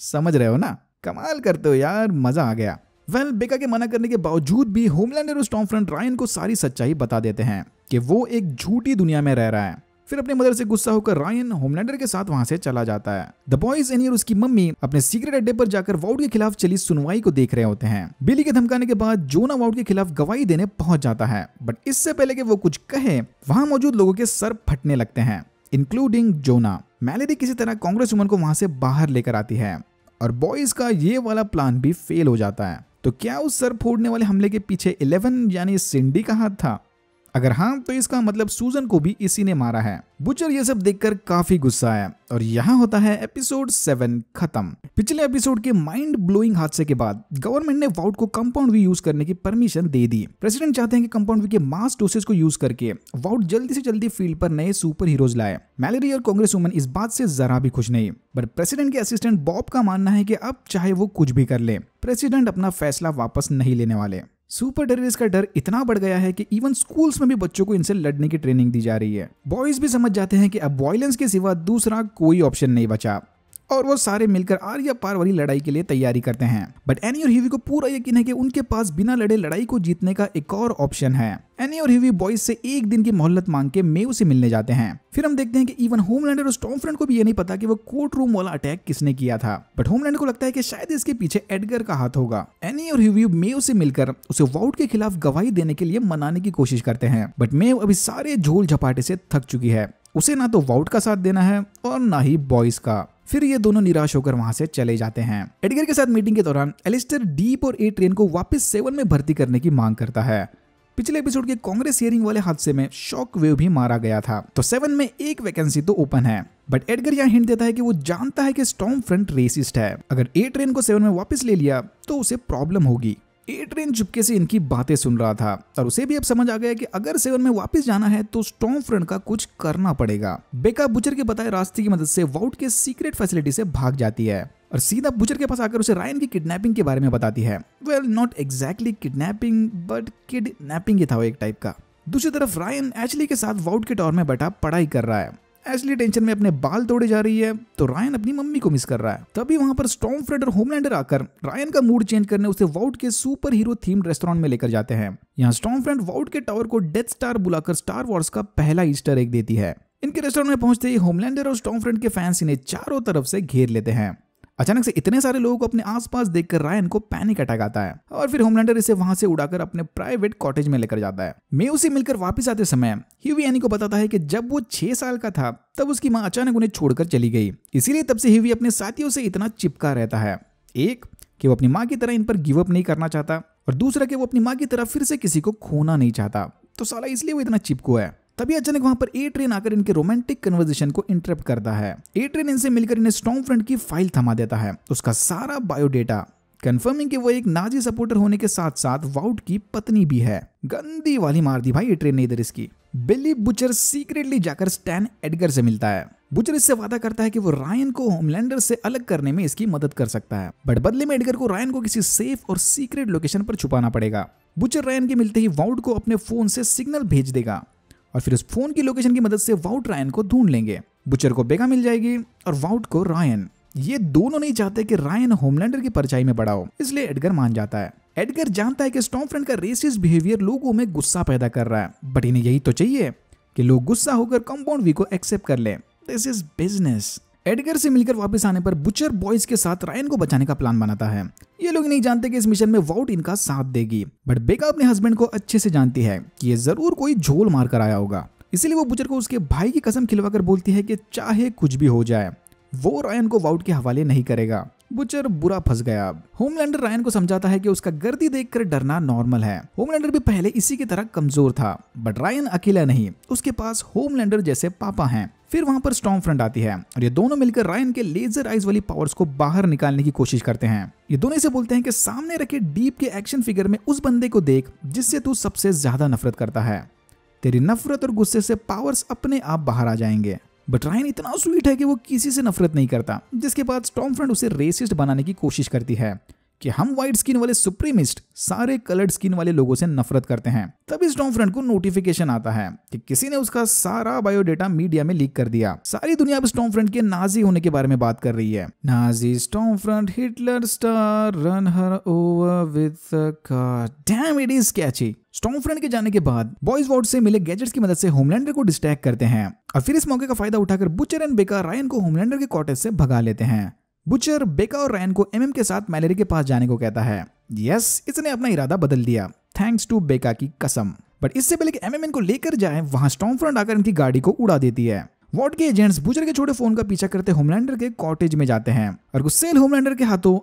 समझ रहे हो ना। कमाल करते हो यार, मजा आ गया। बेका के मना करने के बावजूद भी होमलैंडर और स्टॉर्मफ्रंट रायन को सारी सच्चाई बता देते हैं कि वो एक झूठी दुनिया में रह रहा है। फिर अपने मदर से गुस्सा होकर रायन होमलैंडर के साथ वहां से चला जाता है। द बॉयज एनी और उसकी मम्मी अपने सीक्रेट अड्डे पर जाकर वाउड के खिलाफ चली सुनवाई को देख रहे होते हैं। बिली के धमकाने के बाद जोना वाउड के खिलाफ गवाही देने पहुंच जाता है, बट इससे पहले कि वो कुछ कहे, वहां मौजूद लोगों के सर फटने लगते हैं, इंक्लूडिंग जोना। मैलेरी किसी तरह कांग्रेस वुमन को वहां से बाहर लेकर आती है और बॉयज का ये वाला प्लान भी फेल हो जाता है। तो क्या उस सर फोड़ने वाले हमले के पीछे 11 यानी सिंडी का हाथ था? अगर हाँ तो इसका मतलब सूजन को भी इसी ने मारा है। बुचर ये सब देखकर काफी गुस्सा है और यहाँ होता है एपिसोड 7 खत्म। पिछले एपिसोड के माइंड ब्लोइंग हादसे के बाद गवर्नमेंट ने वाउट को कंपाउंड वी यूज करने की परमिशन दे दी। प्रेसिडेंट चाहते हैं कि कंपाउंड वी के मास डोसेज को यूज करके वाउट जल्दी से जल्दी फील्ड पर नए सुपर हीरोज लाए। मैलेरी और कांग्रेस वुमन इस बात से जरा भी खुश नहीं, बट प्रेसिडेंट के असिस्टेंट बॉब का मानना है कि अब चाहे वो कुछ भी कर ले, प्रेसिडेंट अपना फैसला वापस नहीं लेने वाले। सुपर टेररिस्ट का डर इतना बढ़ गया है कि इवन स्कूल्स में भी बच्चों को इनसे लड़ने की ट्रेनिंग दी जा रही है। बॉयज भी समझ जाते हैं कि अब वायलेंस के सिवा दूसरा कोई ऑप्शन नहीं बचा और वो सारे मिलकर आर या पार वाली लड़ाई के लिए तैयारी करते हैं। बट एनी और ह्यूवी को पूरा यकीन है कि उनके पास बिना लड़े लड़ाई को जीतने का एक और ऑप्शन है। एनी और ह्यूवी बॉयज से एक दिन की मोहलत मांग के मेव से मिलने जाते हैं। फिर हम देखते हैं कि इवन होमलैंडर और स्टॉर्मफ्रंट को भी ये नहीं पता कि वो कोर्ट रूम वाला अटैक किसने किया था, बट होमलैंडर को लगता है कि शायद इसके पीछे एडगर का हाथ होगा। एनी और ह्यूवी मेव से मिलकर उसे वाउट के खिलाफ गवाही देने के लिए मनाने की कोशिश करते हैं, बट मेव अभी सारे झोल झपाटे से थक चुकी है। उसे ना तो वाउट का साथ देना है और ना ही बॉयज का। फिर ये दोनों निराश होकर वहां से चले जाते हैं। एडगर के साथ मीटिंग के दौरान एलिस्टर डीप और एट्रियन को वापस 7 में भर्ती करने की मांग करता है। पिछले एपिसोड के कांग्रेस हियरिंग वाले हादसे में शॉक वेव भी मारा गया था, तो 7 में एक वैकेंसी तो ओपन है। बट एडगर यहाँ हिंट देता है कि वो जानता है कि स्टॉर्मफ्रंट रेसिस्ट है। अगर एट्रियन को 7 में वापस ले लिया तो उसे प्रॉब्लम होगी। एट्रियन चुपके से इनकी बातें सुन रहा था और उसे भी अब समझ आ गया कि अगर 7 में वापस जाना है तो स्टॉर्मफ्रंट का कुछ करना पड़ेगा। बेका बुचर के बताए रास्ते की मदद से वाउट के सीक्रेट फैसिलिटी से भाग जाती है और सीधा बुचर के पास आकर उसे रायन की किडनैपिंग के बारे में बताती है। Well, not exactly kidnapping, but kidnapping ही था वो एक टाइप का। दूसरी तरफ रायन एशली के साथ वाउट के टॉवर में बैठा पढ़ाई कर रहा है। एशली टेंशन में अपने बाल तोड़े जा रही है तो रायन अपनी मम्मी को मिस कर रहा है। तभी वहां पर स्टॉर्मफ्रंट और होमलैंडर आकर रायन का मूड चेंज करने उसे वाउट के सुपर हीरो थीम्ड रेस्टोरेंट में लेकर जाते हैं। यहाँ स्टॉर्मफ्रंट वाउट के टावर को डेथ स्टार बुलाकर स्टार वॉर्स का पहला ईस्टर एग देती है। इनके रेस्टोरेंट में पहुंचते ही होमलैंडर और स्टॉर्मफ्रंट के फैंस इन्हें चारों तरफ से घेर लेते हैं। अचानक से इतने सारे लोगों को अपने आसपास देखकर रायन को पैनिक अटैक आता है और फिर होमलैंडर इसे वहां से उड़ाकर अपने प्राइवेट कॉटेज में लेकर जाता है। मेव से मिलकर वापस आते समय ह्यूवी एनी को बताता है कि जब वो 6 साल का था तब उसकी मां अचानक उन्हें छोड़कर चली गई। इसीलिए तब से ह्यूवी अपने साथियों से इतना चिपका रहता है। एक कि वो अपनी मां की तरह इन पर गिव अप नहीं करना चाहता और दूसरा कि वो अपनी मां की तरह फिर से किसी को खोना नहीं चाहता। तो साला इसलिए वो इतना चिपको है। तभी अचानक वहां पर एट्रियन आकर इनके रोमांटिक कन्वर्सेशन को इंटरप्ट करता है। एट्रियन इनसे मिलकर इन्हें स्टॉर्मफ्रंट की फाइल थमा देता है, उसका सारा बायोडेटा, कंफर्मिंग कि वो एक नाजी सपोर्टर होने के साथ साथ वाउट की पत्नी भी है। गंदी वाली मार दी भाई एट्रियन ने इधर इसकी। बिली बुचर सीक्रेटली जाकर स्टैन एडगर से मिलता है। बुचर इससे वादा करता है कि वो रायन को होमलैंडर से अलग करने में इसकी मदद कर सकता है, बट बदले में एडगर को रायन को किसी सेफ और सीक्रेट लोकेशन पर छुपाना पड़ेगा। बुचर रायन के मिलते ही वाउट को अपने फोन से सिग्नल भेज देगा और फिर उस फोन की लोकेशन की मदद से वाउट रायन को ढूंढ लेंगे। बुचर को बेगा मिल जाएगी और वाउट को रायन। ये दोनों नहीं चाहते कि रायन होमलैंडर की परछाई में बड़ा हो, इसलिए एडगर मान जाता है। एडगर जानता है कि स्टॉर्मफ्रंट का रेसिस्ट बिहेवियर लोगों में गुस्सा पैदा कर रहा है, बट इन्हें यही तो चाहिए कि लोग गुस्सा होकर कंपाउंड वी को एक्सेप्ट कर लें। This is business. एडगर से मिलकर वापस आने पर बुचर बॉयज के साथ रायन को बचाने का प्लान बनाता है। ये लोग नहीं जानते कि इस मिशन में वाउट इनका साथ देगी, बट बेका अपने हस्बैंड को अच्छे से जानती है कि ये जरूर कोई झोल मार कर आया होगा। इसीलिए वो बुचर को उसके भाई की कसम खिलवाकर बोलती है कि चाहे कुछ भी हो जाए वो रायन को वाउट के हवाले नहीं करेगा। बुचर बुरा फंस गया। होमलैंडर रायन को समझाता है कि उसका गर्दी देखकर डरना नॉर्मल है। होमलैंडर भी पहले इसी की तरह कमजोर था, बट रायन अकेला नहीं, उसके पास होमलैंडर जैसे पापा हैं। फिर वहां पर स्टॉर्मफ्रंट आती है और ये दोनों मिलकर रायन के लेजर आइज वाली पावर्स को बाहर निकालने की कोशिश करते हैं। ये दोनों इसे बोलते हैं कि सामने रखे डीप के एक्शन फिगर में उस बंदे को देख जिससे तू सबसे ज्यादा नफरत करता है। तेरी नफरत और गुस्से से पावर्स अपने आप बाहर आ जाएंगे। बट रायन इतना स्वीट है कि वो किसी से नफरत नहीं करता, जिसके बाद स्टॉर्मफ्रंट उसे रेसिस्ट बनाने की कोशिश करती है कि हम व्हाइट स्किन वाले सुप्रीमिस्ट सारे कलर्ड स्किन वाले लोगों से नफरत करते हैं। तभी स्टॉर्मफ्रंट को नोटिफिकेशन आता है कि किसी ने उसका सारा बायोडेटा मीडिया में लीक कर दिया। सारी दुनिया अब स्टॉर्मफ्रंट के नाजी होने के बारे में बात कर रही है। Nazi Stormfront Hitler star run her over with a car. Damn it is catchy. Stormfront के जाने के बाद बॉयज वार्ड से मिले गैजेट्स की मदद से होमलैंडर को डिस्ट्रैक्ट करते हैं और फिर इस मौके का फायदा उठाकर बुचर एंड बेका रायन को होमलैंडर के कॉटेज से भगा लेते हैं। बुचर बेका और रायन को एमएम के साथ मैलेरी के पास जाने को कहता है। यस, इसने अपना इरादा बदल दिया, थैंक्स टू बेका की कसम। बट इससे पहले कि एमएम इनको लेकर जाए, वहां स्टॉर्मफ्रंट आकर इनकी गाड़ी को उड़ा देती है वॉर्ड के एजेंट्स बुचर के छोटे फोन का पीछा करते होमलैंडर के कॉटेज में जाते हैं और गुस्सेल होमलैंडर के हाथों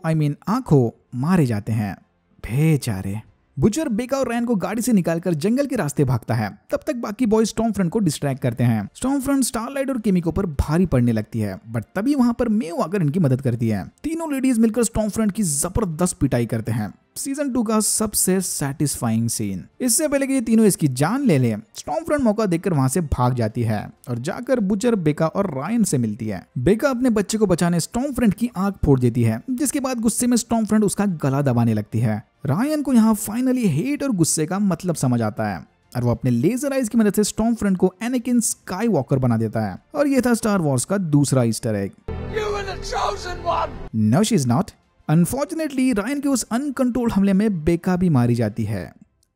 आंखों मारे जाते हैं। बेचारे। बुचर बेका और रैन को गाड़ी से निकालकर जंगल के रास्ते भागता है। तब तक बाकी बॉयज स्टॉर्मफ्रंट को डिस्ट्रैक्ट करते हैं। स्टॉर्मफ्रंट स्टारलाइट और केमिको पर भारी पड़ने लगती है, बट तभी वहां पर मेव आकर इनकी मदद करती है। तीनों लेडीज मिलकर स्टॉर्मफ्रंट की जबरदस्त पिटाई करते हैं। सीजन 2 का सबसे सैटिस्फाइंग सीन। इससे पहले कि ये तीनों इसकी जान ले ले, स्टॉर्मफ्रंट मौका देखकर वहां से भाग जाती है और जाकर बुचर, बेका और रायन से मिलती है। बेका अपने बच्चे को बचाने स्टॉर्मफ्रंट की आंख फोड़ देती है, जिसके बाद गुस्से में स्टॉर्मफ्रंट उसका गला दबाने लगती है। रायन को यहाँ फाइनली हेट और गुस्से का मतलब समझ आता है और वो अपने लेजर आइज की मदद से स्टॉर्मफ्रंट को एनाकिन स्काईवॉकर बना देता है। और ये था स्टार वॉर्स का दूसरा Easter egg. No she is not. Unfortunately Ryan के उस अनकंट्रोल्ड हमले में बेका भी मारी जाती है।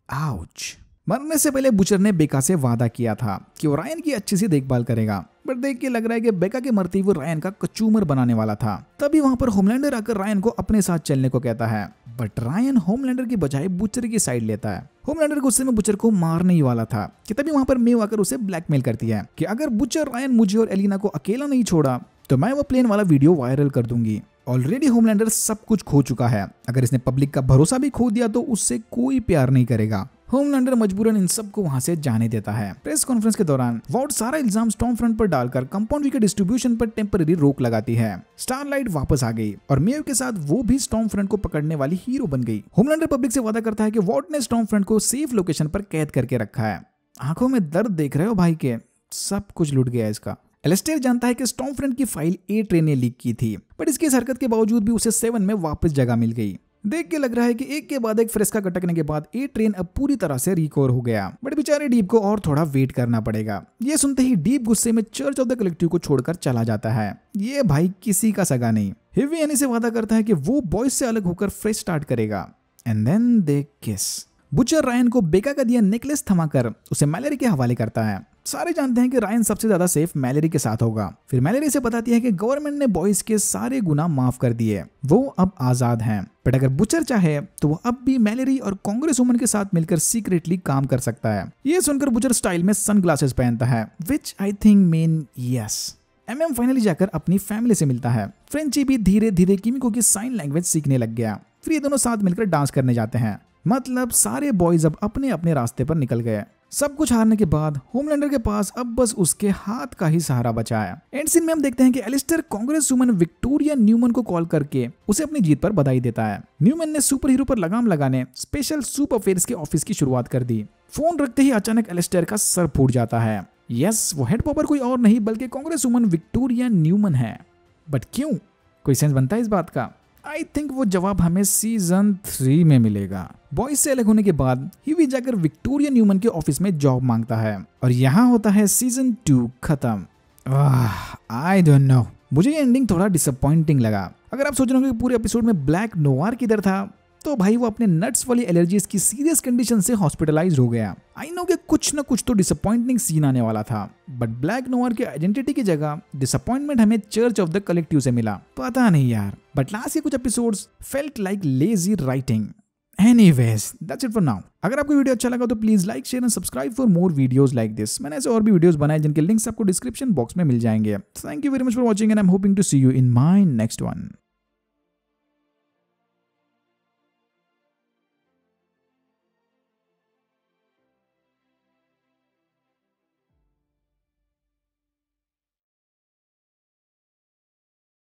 आउच। मरने से पहले बुचर ने बेका से वादा किया था कि वो रायन की अच्छी सी देखभाल करेगा, बट देख के लग रहा है कि बेका के मरते वो रायन का कचूमर बनाने वाला था। तभी वहां पर होमलैंडर आकर रायन को अपने साथ चलने को कहता है, बट रायन होमलैंडर की बजाय बुचर की साइड लेता है। होमलैंडर गुस्से में बुचर को मारने ही वाला था कि तभी वहां पर मेव आकर उसे ब्लैकमेल करती है कि अगर बुचर, रायन, मुझे और एलिना को अकेला नहीं छोड़ा तो मैं वो प्लेन वाला वीडियो वायरल कर दूंगी। ऑलरेडी होमलैंडर सब कुछ खो चुका है, अगर इसने पब्लिक का भरोसा भी खो दिया तो उससे कोई प्यार नहीं करेगा। होमलैंडर मजबूरन इन सबको वहां से जाने देता है। प्रेस कॉन्फ्रेंस के दौरान वॉर्ड सारा इल्जाम स्टॉर्मफ्रंट पर डालकर कंपाउंड वी के डिस्ट्रीब्यूशन पर टेम्पररी रोक लगाती है। स्टारलाइट वापस आ गई और मेव के साथ वो भी स्टॉर्मफ्रंट को पकड़ने वाली हीरो बन गई। होमलैंडर पब्लिक से वादा करता है कि वॉर्ड ने स्टॉर्मफ्रंट को सेफ लोकेशन पर कैद करके रखा है। आंखों में दर्द देख रहे हो भाई के, सब कुछ लूट गया इसका। एलिस्टेयर जानता है कि स्टॉर्मफ्रंट की फाइल ए ट्रेन ने लीक की थी, बट इसकी हरकत के बावजूद भी उसे 7 में वापस जगह मिल गई। देख के लग रहा है कि एक के बाद एक फ्रेस्का कटकने के बाद ए ट्रेन अब पूरी तरह से रिकवर हो गया, बट बेचारे डीप को और थोड़ा वेट करना पड़ेगा। ये सुनते ही डीप गुस्से में चर्च ऑफ द कलेक्टिव को छोड़कर चला जाता है। ये भाई किसी का सगा नहीं। हेवी एनी से वादा करता है कि वो बॉयज से अलग होकर फ्रेश स्टार्ट करेगा। एंड देन दे किस। बुचर रायन को बेका का दिया नेकलेस थमाकर उसे मैलेरी के हवाले करता है। सारे जानते हैं कि रायन सबसे ज्यादा सेफ मैलेरी के साथ होगा। फिर मैलेरी से बताती है कि गवर्नमेंट ने बॉयज के सारे गुनाह माफ कर दिए, वो अब आजाद हैं। बट अगर बुचर चाहे तो वो अब भी मैलेरी और कांग्रेस वुमन के साथ मिलकर सीक्रेटली काम कर सकता है। ये सुनकर बुचर स्टाइल में सनग्लासेस पहनता है, which I think mean yes. MM finally जाकर अपनी फैमिली से मिलता है। फ्रेंची भी धीरे धीरे किमिको की साइन लैंग्वेज सीखने लग गया। फिर ये दोनों साथ मिलकर डांस करने जाते हैं। मतलब सारे बॉयज अब अपने अपने रास्ते पर निकल गए। सब कुछ हारने के बाद होमलैंडर के पास अब बस उसके हाथ का ही सहारा बचा है। एंड सीन में हम देखते हैं कि Alistair congresswoman Victoria Newman को कॉल करके उसे अपनी जीत पर बधाई देता है। न्यूमन ने सुपर हीरो पर लगाम लगाने स्पेशल सूप अफेयर्स के ऑफिस की शुरुआत कर दी। फोन रखते ही अचानक एलिस्टेयर का सर फूट जाता है। यस, वो हेड पॉपर कोई और नहीं बल्कि कांग्रेस वुमन विक्टोरिया न्यूमन है। बट क्यों? कोई सेंस बनता है इस बात का? आई थिंक वो जवाब हमें सीजन 3 में मिलेगा। बॉयज से अलग होने के बाद हीवी जाकर विक्टोरिया न्यूमन के ऑफिस में जॉब मांगता है और यहाँ होता है सीजन 2 खत्म। आई डोंट नो, मुझे ये एंडिंग थोड़ा डिसअपॉइंटिंग लगा। अगर आप सोच रहे हो कि पूरे एपिसोड में ब्लैक नोवार किधर था, तो भाई वो अपने नट्स वाली एलर्जीज की सीरियस कंडीशन से हॉस्पिटलाइज्ड हो गया। आई नो कि कुछ ना कुछ तो डिसअपॉइंटिंग सीन आने वाला था, बट ब्लैक नोवार के आइडेंटिटी की जगह डिसअपॉइंटमेंट हमें चर्च ऑफ द कलेक्टिव से मिला। पता नहीं यार, बट लास्ट के कुछ episodes felt like lazy writing. Anyways, that's it for now. अगर आपको वीडियो अच्छा लगा तो please like, share and subscribe for more videos like this. मैंने ऐसे और भी वीडियोस बनाए जिनके लिंक्स आपको डिस्क्रिप्शन बॉक्स में मिल जाएंगे। Thank you very much for watching and I am hoping to see you in my next one.